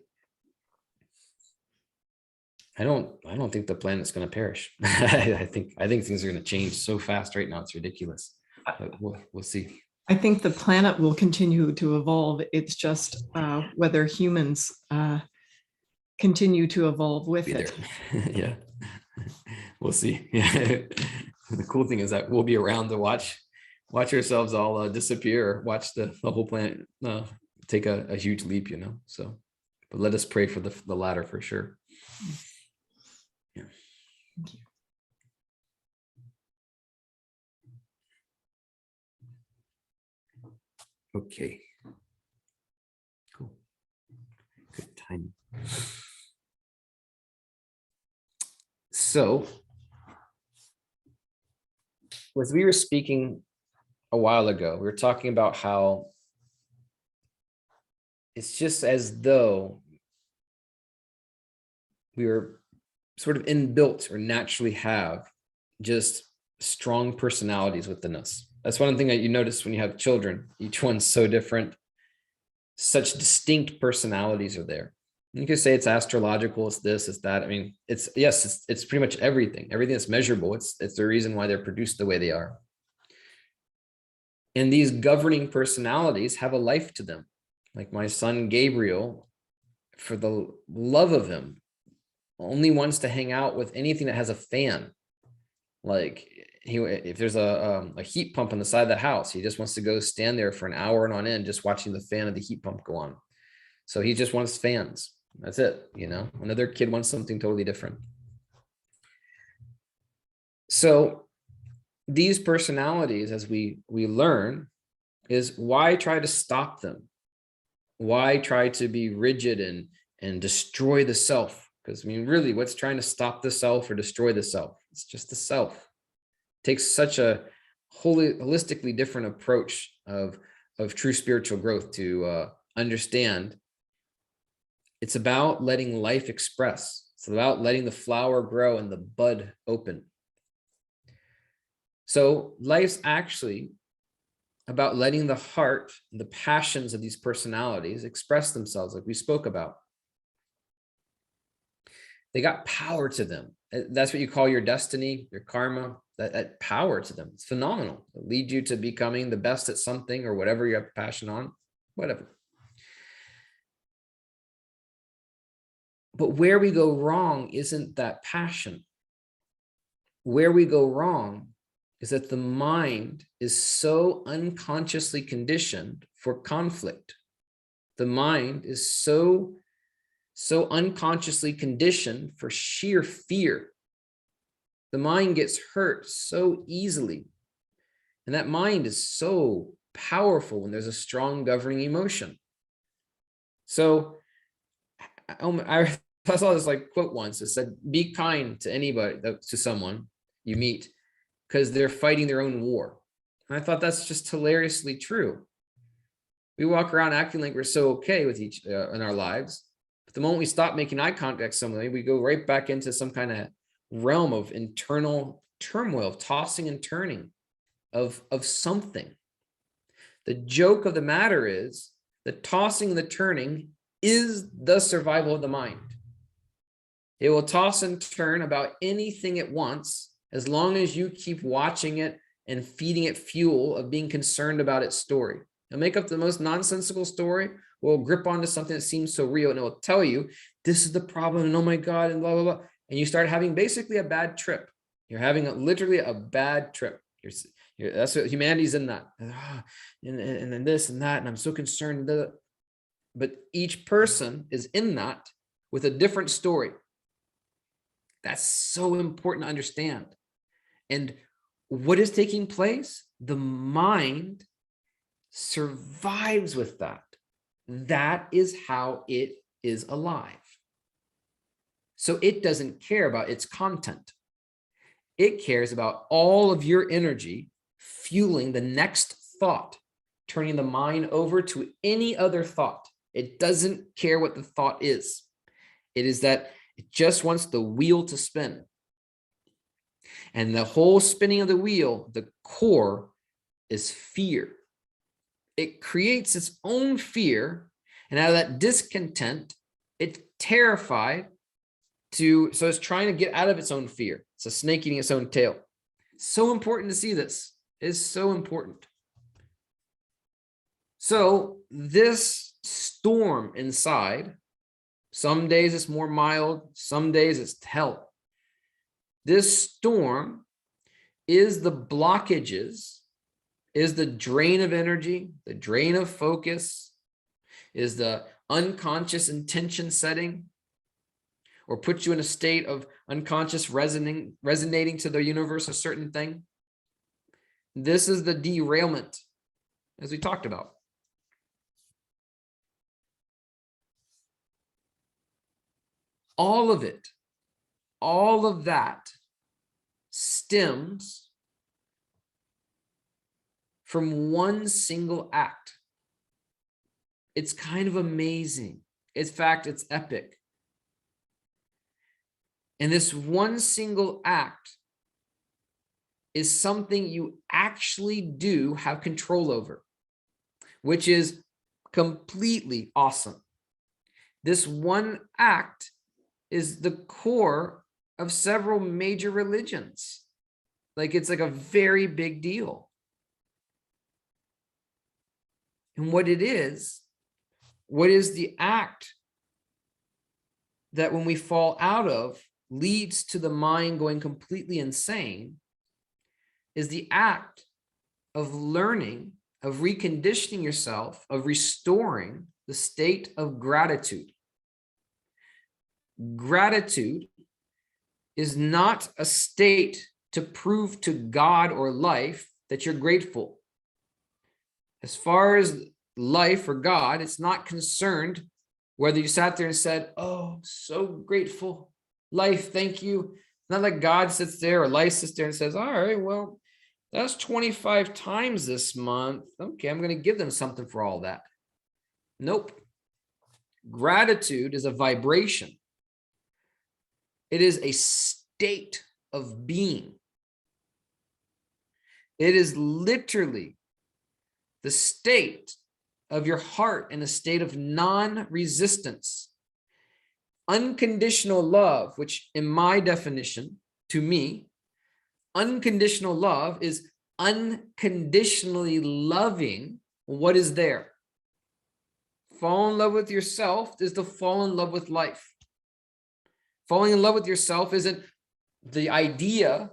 I don't think the planet's going to perish. I think things are going to change so fast right now. It's ridiculous. But we'll see. I think the planet will continue to evolve. It's just whether humans continue to evolve with it. Yeah, we'll see. Yeah. The cool thing is that we'll be around to watch ourselves all disappear, or watch the whole planet take a huge leap, so, but let us pray for the latter for sure. Yeah. Thank you. Okay. Cool. Good time. So, as we were speaking a while ago, we were talking about how it's just as though we were sort of inbuilt or naturally have just strong personalities within us. That's one thing that you notice when you have children. Each one's so different. Such distinct personalities are there. You could say it's astrological, it's this, it's that. I mean, it's pretty much everything that's measurable. It's the reason why they're produced the way they are. And these governing personalities have a life to them. Like my son Gabriel, for the love of him, only wants to hang out with anything that has a fan. Like if there's a heat pump on the side of the house, he just wants to go stand there for an hour and on end, just watching the fan of the heat pump go on. So he just wants fans. That's it. Another kid wants something totally different. So these personalities, as we learn, is why try to stop them? Why try to be rigid and destroy the self? Because really, what's trying to stop the self or destroy the self? It's just the self. It takes such a holistically different approach of true spiritual growth to understand. It's about letting life express. It's about letting the flower grow and the bud open. So life's actually about letting the heart, the passions of these personalities express themselves, like we spoke about. They got power to them. That's what you call your destiny, your karma, that power to them. It's phenomenal. It'll lead you to becoming the best at something or whatever you have passion on, whatever. But where we go wrong isn't that passion. Where we go wrong is that the mind is so unconsciously conditioned for conflict. The mind is so unconsciously conditioned for sheer fear. The mind gets hurt so easily. And that mind is so powerful when there's a strong governing emotion. So I saw this like quote once. It said, be kind to anybody, to someone you meet, because they're fighting their own war. And I thought that's just hilariously true. We walk around acting like we're so okay with each in our lives. But the moment we stop making eye contact with somebody, we go right back into some kind of realm of internal turmoil, of tossing and turning of something. The joke of the matter is the tossing and the turning is the survival of the mind. It will toss and turn about anything it wants as long as you keep watching it and feeding it fuel of being concerned about its story. It'll make up the most nonsensical story, or will grip onto something that seems so real, and it will tell you this is the problem, and oh my God, and blah, blah, blah. And you start having basically a bad trip. You're having literally a bad trip. That's what humanity's in that. And then this and that, and I'm so concerned. But each person is in that with a different story. That's so important to understand. And what is taking place? The mind survives with that. That is how it is alive. So it doesn't care about its content. It cares about all of your energy fueling the next thought, turning the mind over to any other thought. It doesn't care what the thought is. It is that it just wants the wheel to spin. And the whole spinning of the wheel, the core is fear. It creates its own fear. And out of that discontent, it's terrified so it's trying to get out of its own fear. It's a snake eating its own tail. So important to see this. It is so important. So this storm inside, some days it's more mild, some days it's hell. This storm is the blockages, is the drain of energy, the drain of focus, is the unconscious intention setting, or puts you in a state of unconscious resonating to the universe a certain thing. This is the derailment, as we talked about. All of it, all of that stems from one single act. It's kind of amazing. In fact, it's epic. And this one single act is something you actually do have control over, which is completely awesome. This one act is the core of several major religions. Like it's like a very big deal. And what is the act that when we fall out of leads to the mind going completely insane is the act of learning, of reconditioning yourself, of restoring the state of gratitude. Gratitude is not a state to prove to God or life that you're grateful. As far as life or God, it's not concerned whether you sat there and said, oh, so grateful. Life, thank you. It's not like God sits there or life sits there and says, all right, well, that's 25 times this month. Okay, I'm going to give them something for all that. Nope. Gratitude is a vibration. It is a state of being. It is literally the state of your heart in a state of non-resistance. Unconditional love, which in my definition, to me, unconditional love is unconditionally loving what is there. Fall in love with yourself is to fall in love with life. Falling in love with yourself isn't the idea.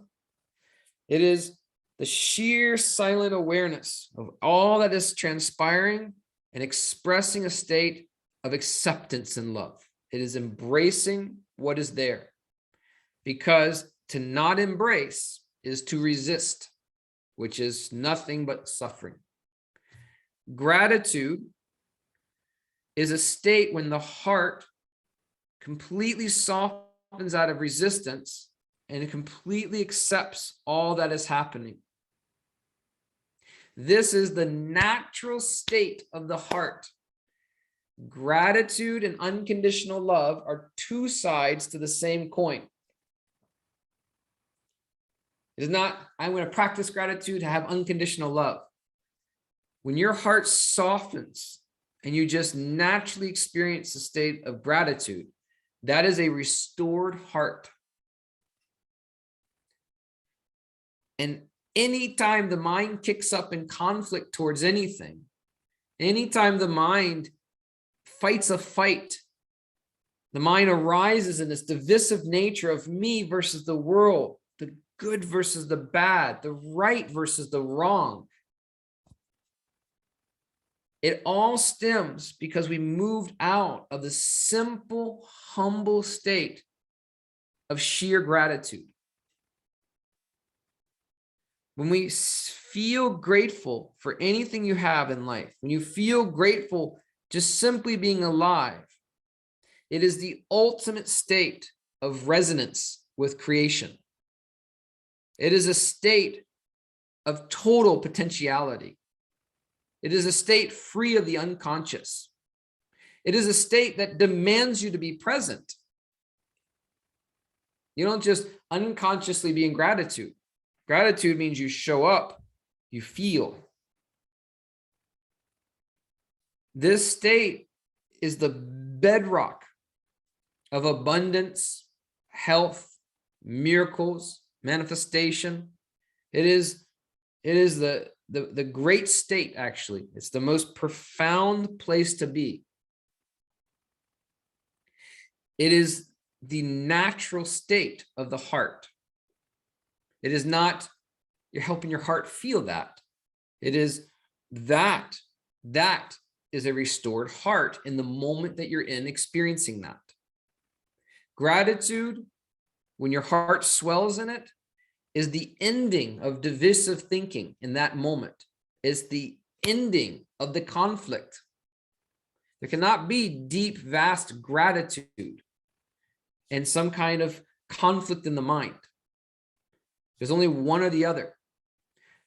It is the sheer silent awareness of all that is transpiring and expressing a state of acceptance and love. It is embracing what is there, because to not embrace is to resist, which is nothing but suffering. Gratitude is a state when the heart completely softens out of resistance and it completely accepts all that is happening. This is the natural state of the heart. Gratitude and unconditional love are two sides to the same coin. It is not, I'm going to practice gratitude to have unconditional love. When your heart softens and you just naturally experience a state of gratitude, that is a restored heart. And anytime the mind kicks up in conflict towards anything, anytime the mind fights a fight, the mind arises in this divisive nature of me versus the world, the good versus the bad, the right versus the wrong. It all stems because we moved out of the simple, humble state of sheer gratitude. When we feel grateful for anything you have in life, when you feel grateful just simply being alive, it is the ultimate state of resonance with creation. It is a state of total potentiality. It is a state free of the unconscious. It is a state that demands you to be present. You don't just unconsciously be in gratitude. Gratitude means you show up, you feel. This state is the bedrock of abundance, health, miracles, manifestation. It is the great state, actually. It's the most profound place to be. It is the natural state of the heart. It is not you're helping your heart feel that. It is that is a restored heart in the moment that you're in experiencing that. Gratitude, when your heart swells in it, is the ending of divisive thinking in that moment. It's the ending of the conflict. There cannot be deep, vast gratitude and some kind of conflict in the mind. There's only one or the other.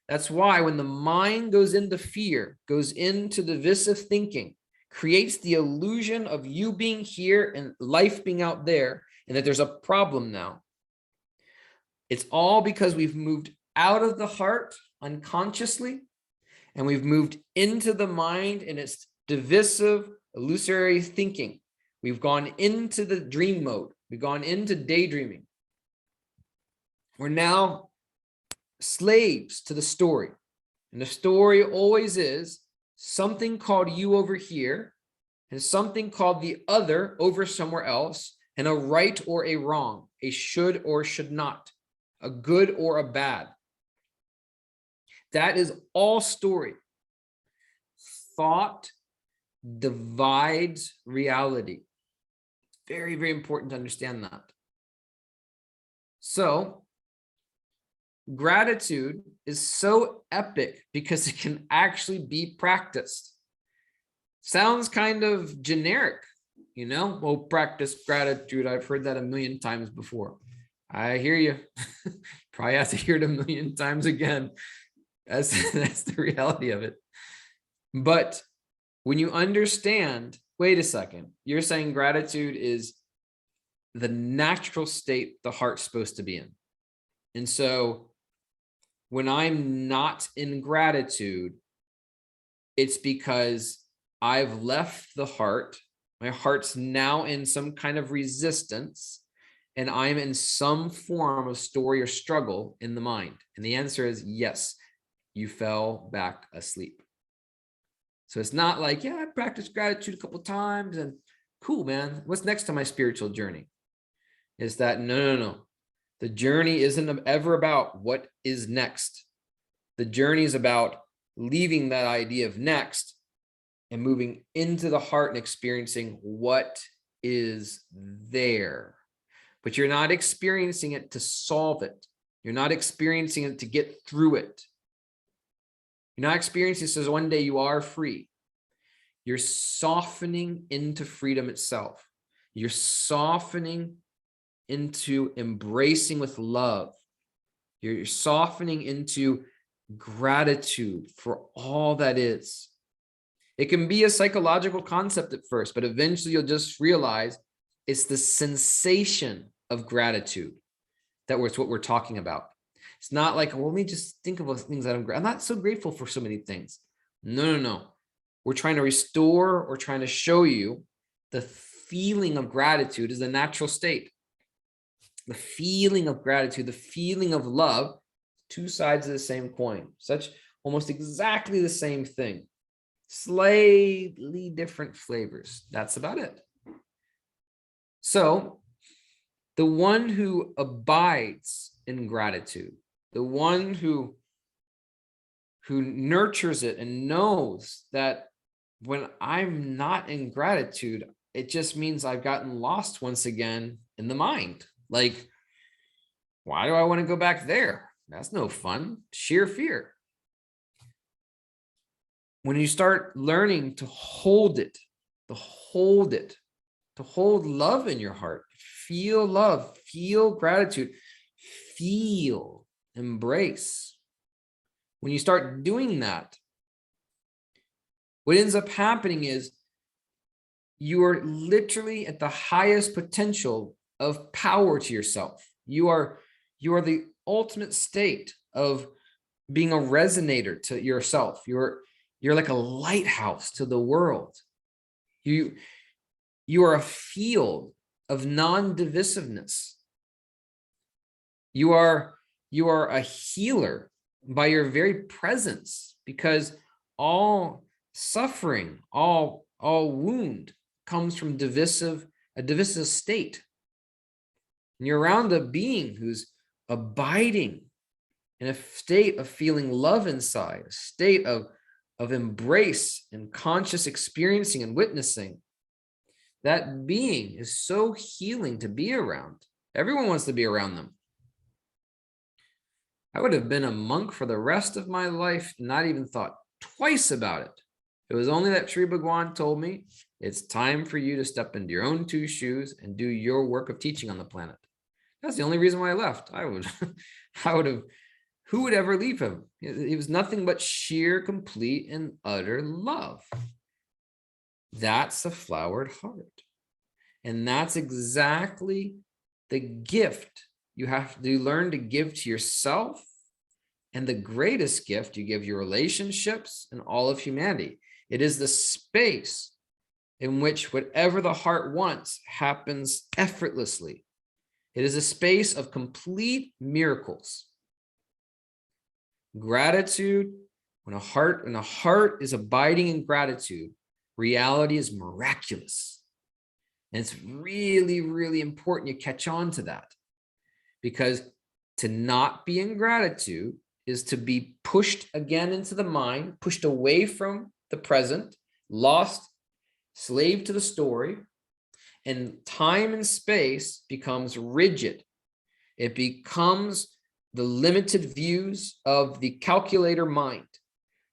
That's why when the mind goes into fear, goes into divisive thinking, creates the illusion of you being here and life being out there, and that there's a problem now. It's all because we've moved out of the heart unconsciously, and we've moved into the mind in its divisive, illusory thinking. We've gone into the dream mode. We've gone into daydreaming. We're now slaves to the story. And the story always is something called you over here and something called the other over somewhere else, and a right or a wrong, a should or should not, a good or a bad. That is all story. Thought divides reality. Very, very important to understand that. So, gratitude is so epic because it can actually be practiced. Sounds kind of generic, you know? Well, practice gratitude. I've heard that a million times before. I hear you. Probably have to hear it a million times again. That's the reality of it. But when you understand, wait a second, you're saying gratitude is the natural state the heart's supposed to be in. And so when I'm not in gratitude, it's because I've left the heart. My heart's now in some kind of resistance, and I'm in some form of story or struggle in the mind. And the answer is yes, you fell back asleep. So it's not like, yeah, I practiced gratitude a couple of times and cool, man. What's next on my spiritual journey? Is that no. The journey isn't ever about what is next. The journey is about leaving that idea of next and moving into the heart and experiencing what is there. But you're not experiencing it to solve it. You're not experiencing it to get through it. You're not experiencing it so one day you are free. You're softening into freedom itself. You're softening into embracing with love. You're softening into gratitude for all that is. It can be a psychological concept at first, but eventually you'll just realize it's the sensation of gratitude that's what we're talking about. It's not like, well, let me just think of those things that I'm not so grateful for so many things. No. We're trying to restore or trying to show you the feeling of gratitude is the natural state. The feeling of gratitude, the feeling of love, two sides of the same coin, such almost exactly the same thing, slightly different flavors. That's about it. So the one who abides in gratitude, the one who nurtures it and knows that when I'm not in gratitude, it just means I've gotten lost once again in the mind. Like, why do I want to go back there? That's no fun. Sheer fear. When you start learning to hold it, to hold love in your heart, feel love, feel gratitude, feel, embrace. When you start doing that, what ends up happening is you are literally at the highest potential of power to yourself. You are the ultimate state of being a resonator to yourself. You're like a lighthouse to the world. You are a field of non-divisiveness. You are a healer by your very presence, because all suffering, all wound comes from a divisive state. And you're around a being who's abiding in a state of feeling love inside, a state of embrace and conscious experiencing and witnessing. That being is so healing to be around. Everyone wants to be around them. I would have been a monk for the rest of my life and not even thought twice about it. It was only that Sri Bhagwan told me, it's time for you to step into your own two shoes and do your work of teaching on the planet. That's the only reason why I left. I would have, who would ever leave him? It was nothing but sheer, complete, and utter love. That's a flowered heart. And that's exactly the gift you have to learn to give to yourself, and the greatest gift you give your relationships and all of humanity. It is the space in which whatever the heart wants happens effortlessly. It is a space of complete miracles. Gratitude, when a heart is abiding in gratitude, reality is miraculous. And it's really, really important you catch on to that, because to not be in gratitude is to be pushed again into the mind, pushed away from the present, lost, slave to the story, and time and space becomes rigid. It becomes the limited views of the calculator mind.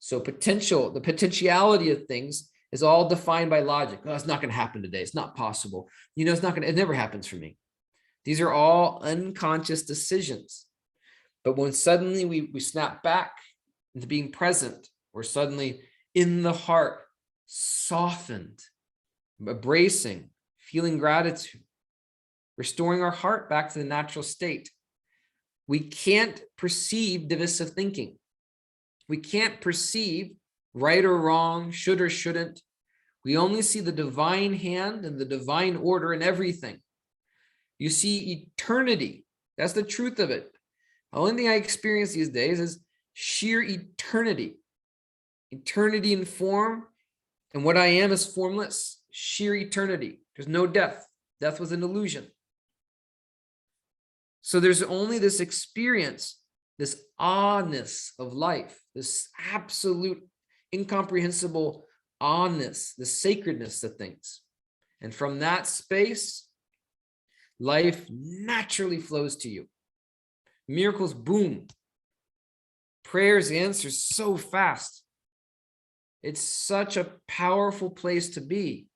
So the potentiality of things is all defined by logic. Oh, it's not going to happen today. It's not possible. It never happens for me. These are all unconscious decisions. But when suddenly we snap back into being present, we're suddenly in the heart, softened, embracing, feeling gratitude, restoring our heart back to the natural state. We can't perceive divisive thinking. We can't perceive right or wrong, should or shouldn't. We only see the divine hand and the divine order in everything. You see eternity. That's the truth of it. The only thing I experience these days is sheer eternity. Eternity in form, and what I am is formless, sheer eternity. There's no death. Death was an illusion. So there's only this experience, this awness of life, this absolute incomprehensible awness, the sacredness of things. And from that space, life naturally flows to you. Miracles, boom. Prayers, answers so fast. It's such a powerful place to be.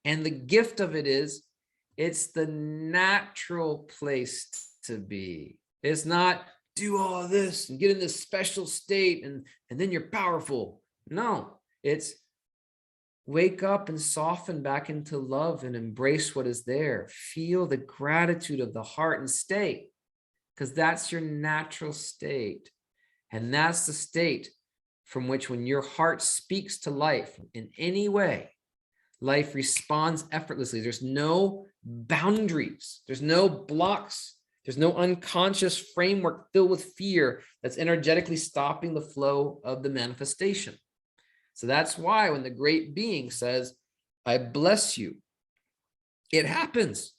And the gift of it is, it's the natural place to be. It's not do all this and get in this special state and then you're powerful. No, it's wake up and soften back into love and embrace what is there. Feel the gratitude of the heart and stay, because that's your natural state. And that's the state from which, when your heart speaks to life in any way, life responds effortlessly. There's no boundaries. There's no blocks. There's no unconscious framework filled with fear that's energetically stopping the flow of the manifestation. So that's why when the great being says, I bless you, it happens.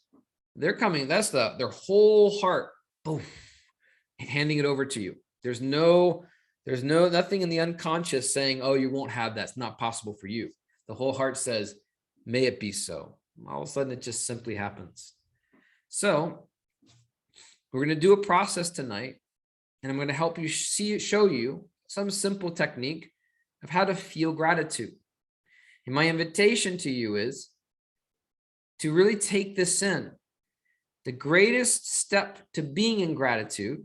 They're coming. That's their whole heart, boom, handing it over to you. There's nothing in the unconscious saying, oh, you won't have that. It's not possible for you. The whole heart says, may it be so. All of a sudden, it just simply happens. So we're going to do a process tonight, and I'm going to help you show you some simple technique of how to feel gratitude. And my invitation to you is to really take this in. The greatest step to being in gratitude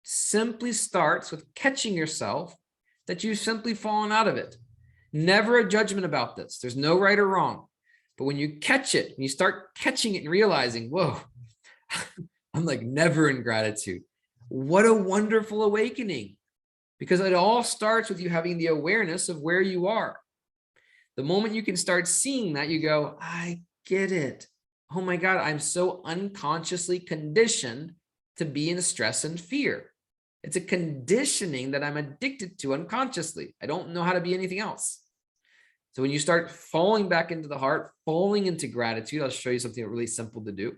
simply starts with catching yourself that you've simply fallen out of it. Never a judgment about this. There's no right or wrong. But when you catch it and you start catching it and realizing, whoa, I'm like never in gratitude. What a wonderful awakening. Because it all starts with you having the awareness of where you are. The moment you can start seeing that, you go, I get it. Oh my God, I'm so unconsciously conditioned to be in stress and fear. It's a conditioning that I'm addicted to unconsciously. I don't know how to be anything else. So when you start falling back into the heart, falling into gratitude, I'll show you something really simple to do.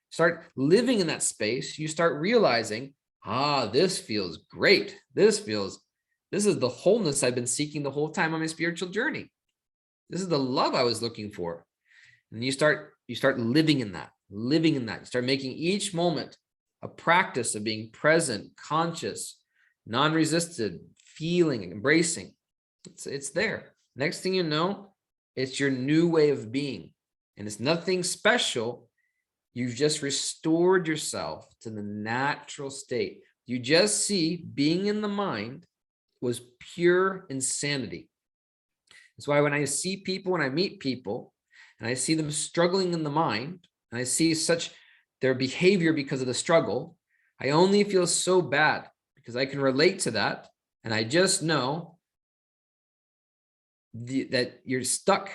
Start living in that space. You start realizing, this feels great. This is the wholeness I've been seeking the whole time on my spiritual journey. This is the love I was looking for. And you start living in that. You start making each moment a practice of being present, conscious, non-resisted, feeling, embracing. It's there. Next thing you know, it's your new way of being. And it's nothing special. You've just restored yourself to the natural state. You just see being in the mind was pure insanity. That's why when I see people, when I meet people, and I see them struggling in the mind, and I see such their behavior because of the struggle, I only feel so bad because I can relate to that. And I just know that you're stuck.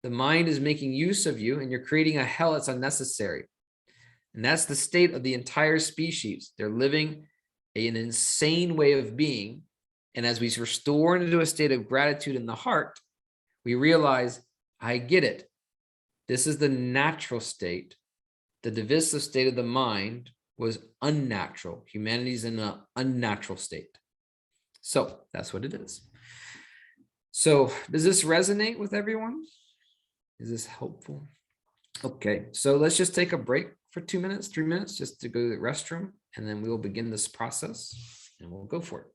The mind is making use of you and you're creating a hell that's unnecessary. And that's the state of the entire species. They're living an insane way of being. And as we restore into a state of gratitude in the heart, we realize, I get it. This is the natural state. The divisive state of the mind was unnatural. Humanity's in an unnatural state. So that's what it is. So does this resonate with everyone? Is this helpful? Okay, so let's just take a break for 2 minutes, 3 minutes, just to go to the restroom, and then we will begin this process and we'll go for it.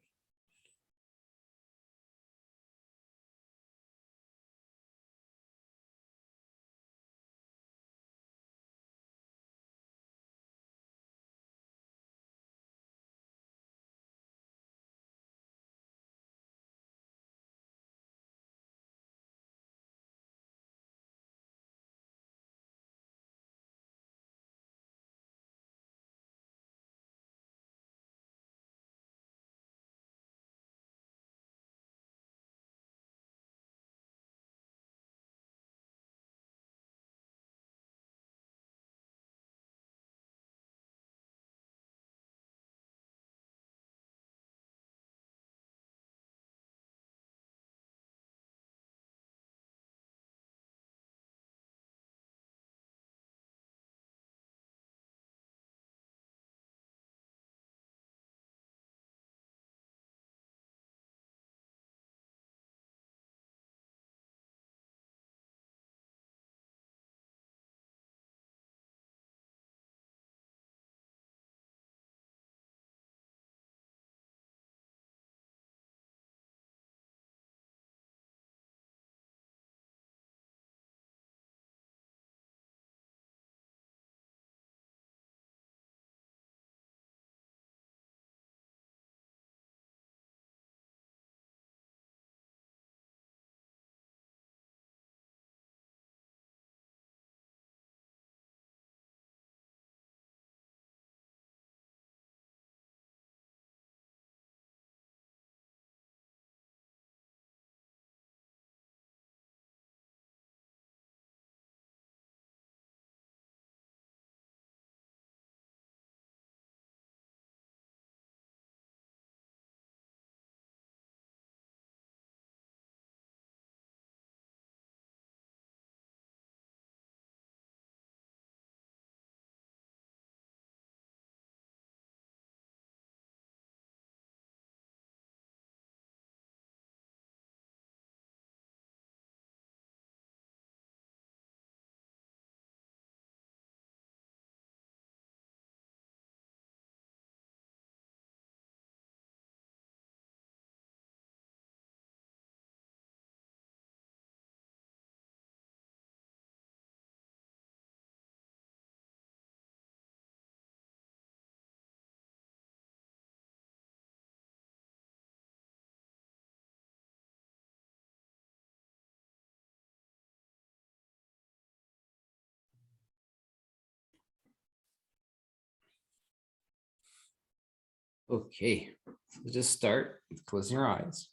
Okay, so just start with closing your eyes.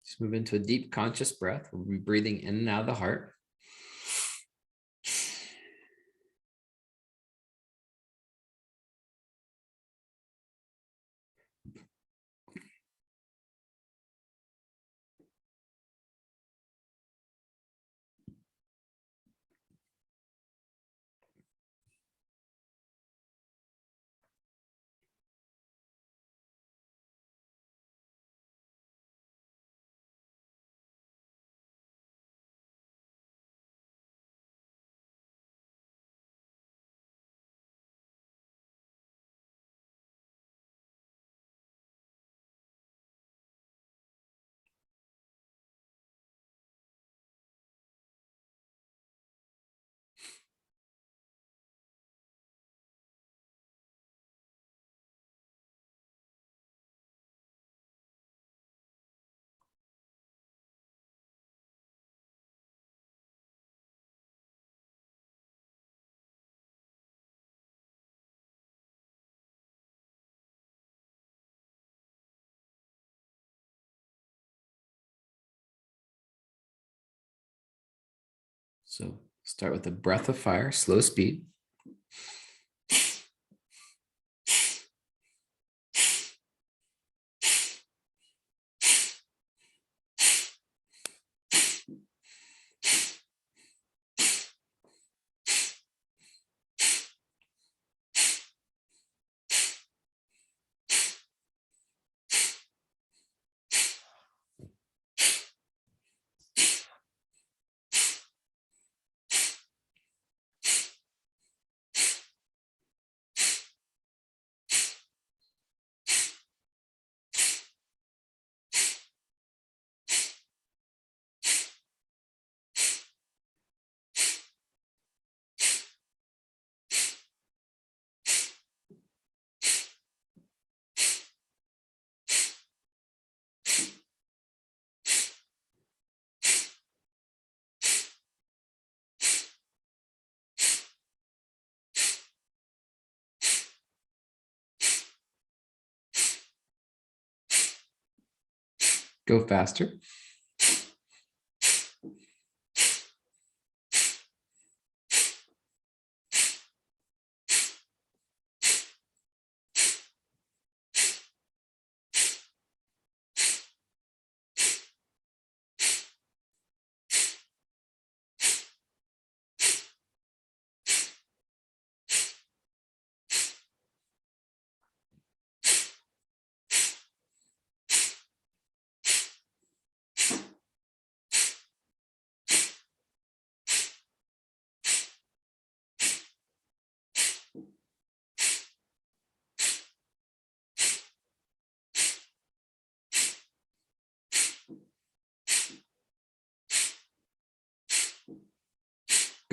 Just move into a deep conscious breath. We'll be breathing in and out of the heart. So start with a breath of fire, slow speed. Go faster.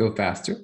Go faster.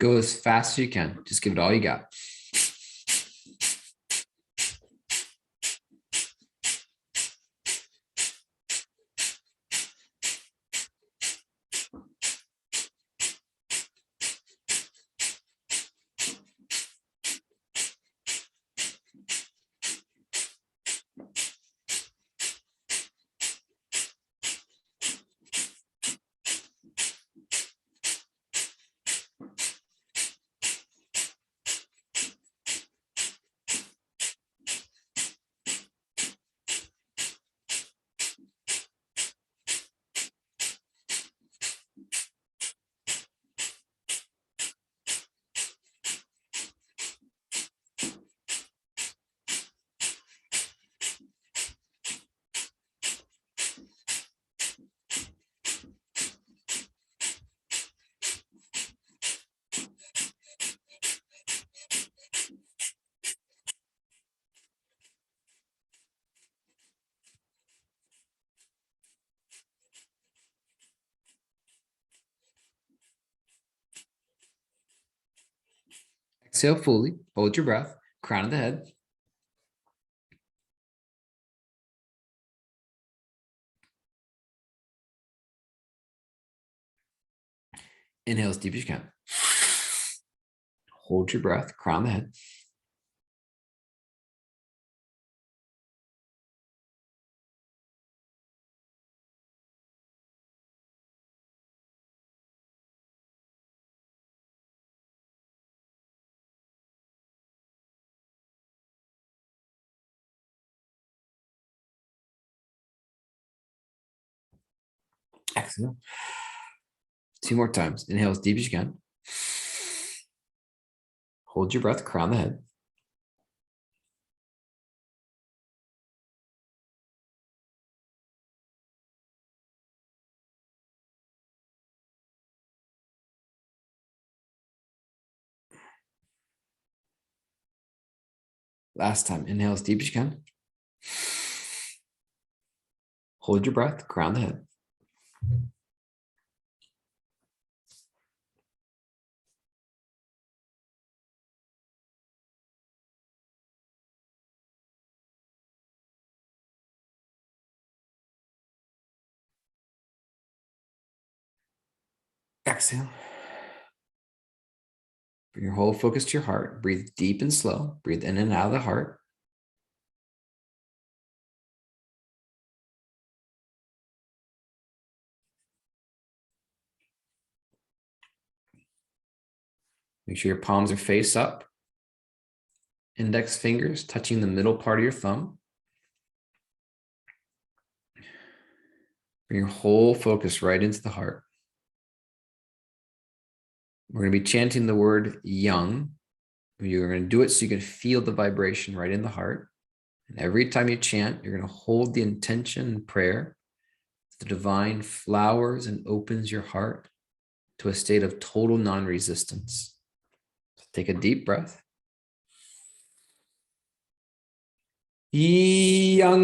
Go as fast as you can. Just give it all you got. Exhale fully. Hold your breath. Crown of the head. Inhale as deep as you can. Hold your breath. Crown the head. Exhale. 2 more times. Inhale as deep as you can. Hold your breath. Crown the head. Last time. Inhale as deep as you can. Hold your breath. Crown the head. Exhale. Bring your whole focus to your heart. Breathe deep and slow. Breathe in and out of the heart. Make sure your palms are face up. Index fingers touching the middle part of your thumb. Bring your whole focus right into the heart. We're going to be chanting the word young. You're going to do it so you can feel the vibration right in the heart. And every time you chant, you're going to hold the intention and prayer. The divine flowers and opens your heart to a state of total non-resistance. Take a deep breath. Yang.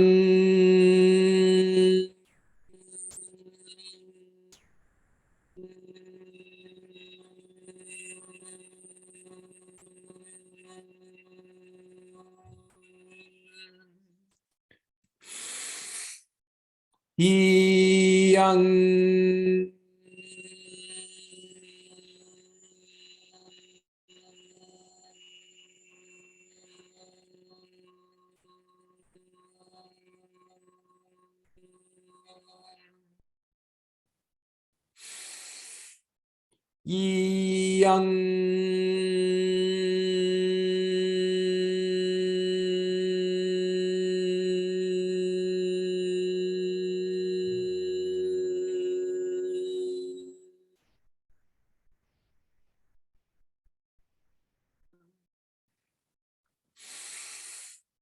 Yang. Yang.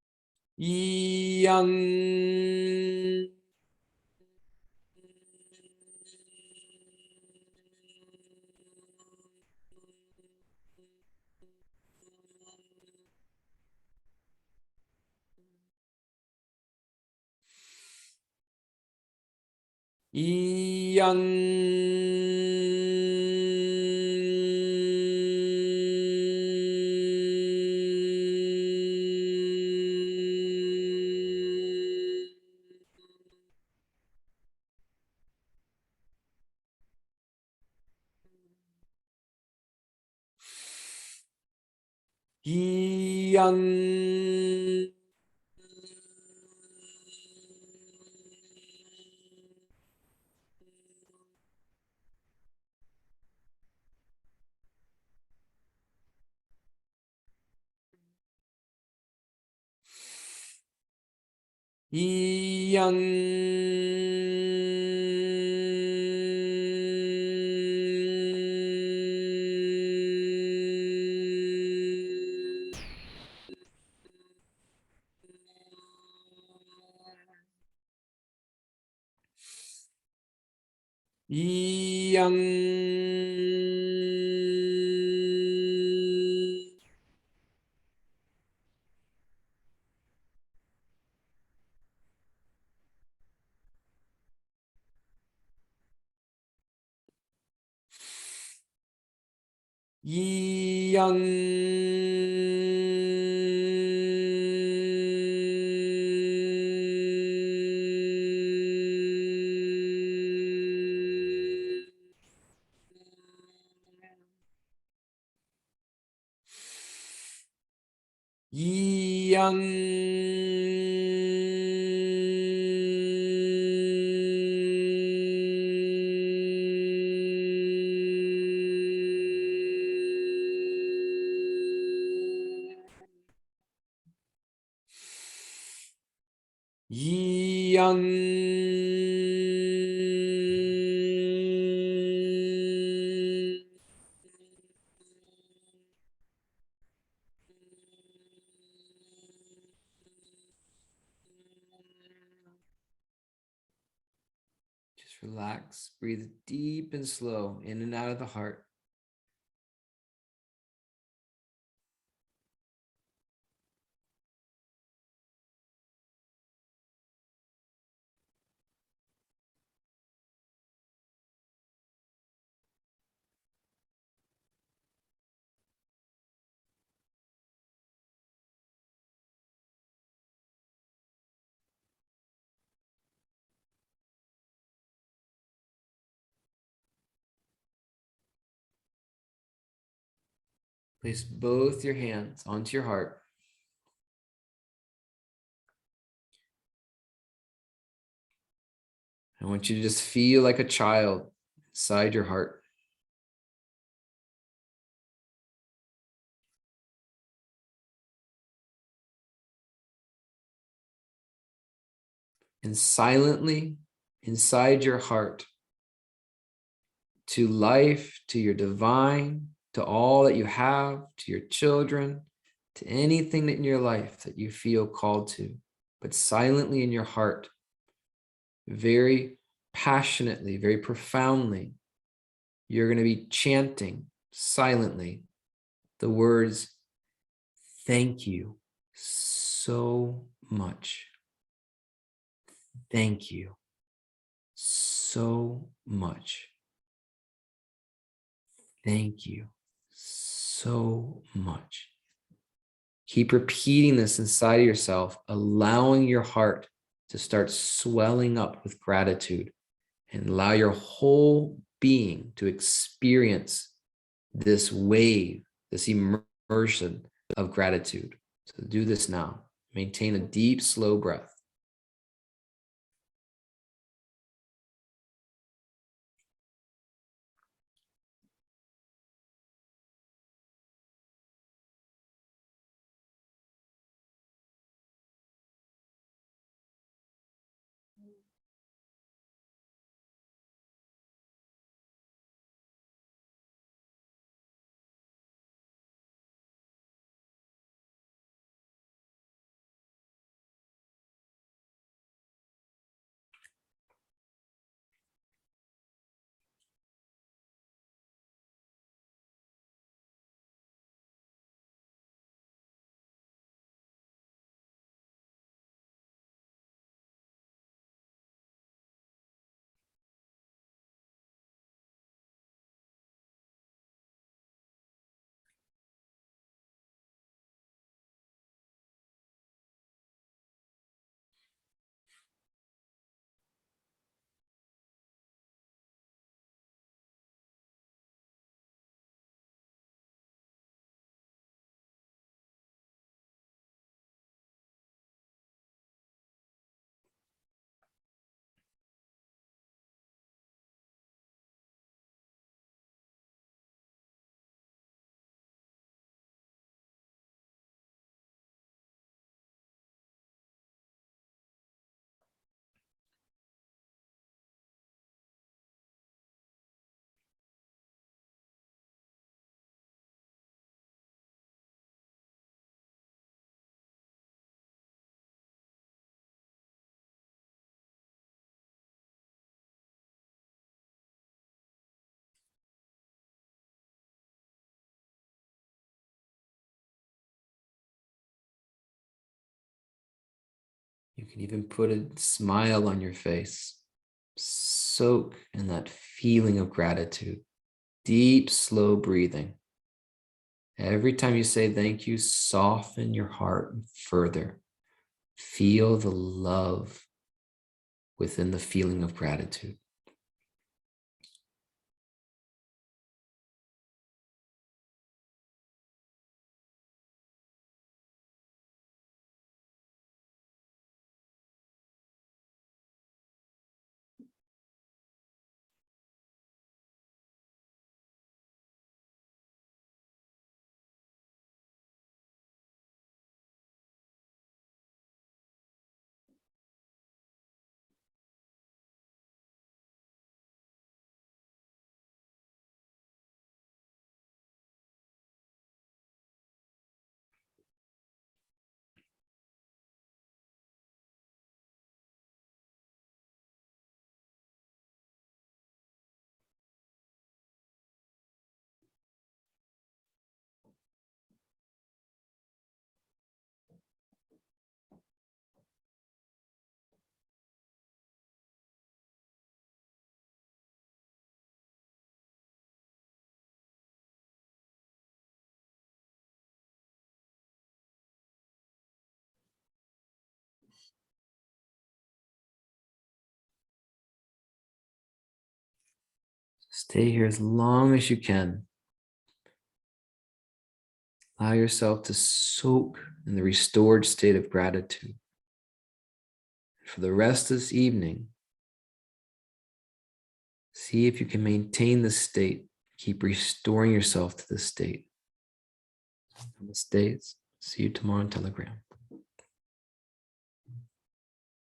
Yang. Yang. Yang. Yang. Yang. Young. Young. Young. Just relax, breathe deep and slow in and out of the heart. Place both your hands onto your heart. I want you to just feel like a child inside your heart. And silently inside your heart, to life, to your divine, to all that you have, to your children, to anything in your life that you feel called to, but silently in your heart, very passionately, very profoundly, you're going to be chanting silently the words, thank you so much. Thank you so much. Thank you so much. Keep repeating this inside of yourself, allowing your heart to start swelling up with gratitude, and allow your whole being to experience this wave, this immersion of gratitude. So do this now. Maintain a deep, slow breath. You can even put a smile on your face. Soak in that feeling of gratitude. Deep, slow breathing. Every time you say thank you, soften your heart further. Feel the love within the feeling of gratitude. Stay here as long as you can. Allow yourself to soak in the restored state of gratitude. For the rest of this evening, see if you can maintain this state. Keep restoring yourself to this state. Namaste. See you tomorrow on Telegram.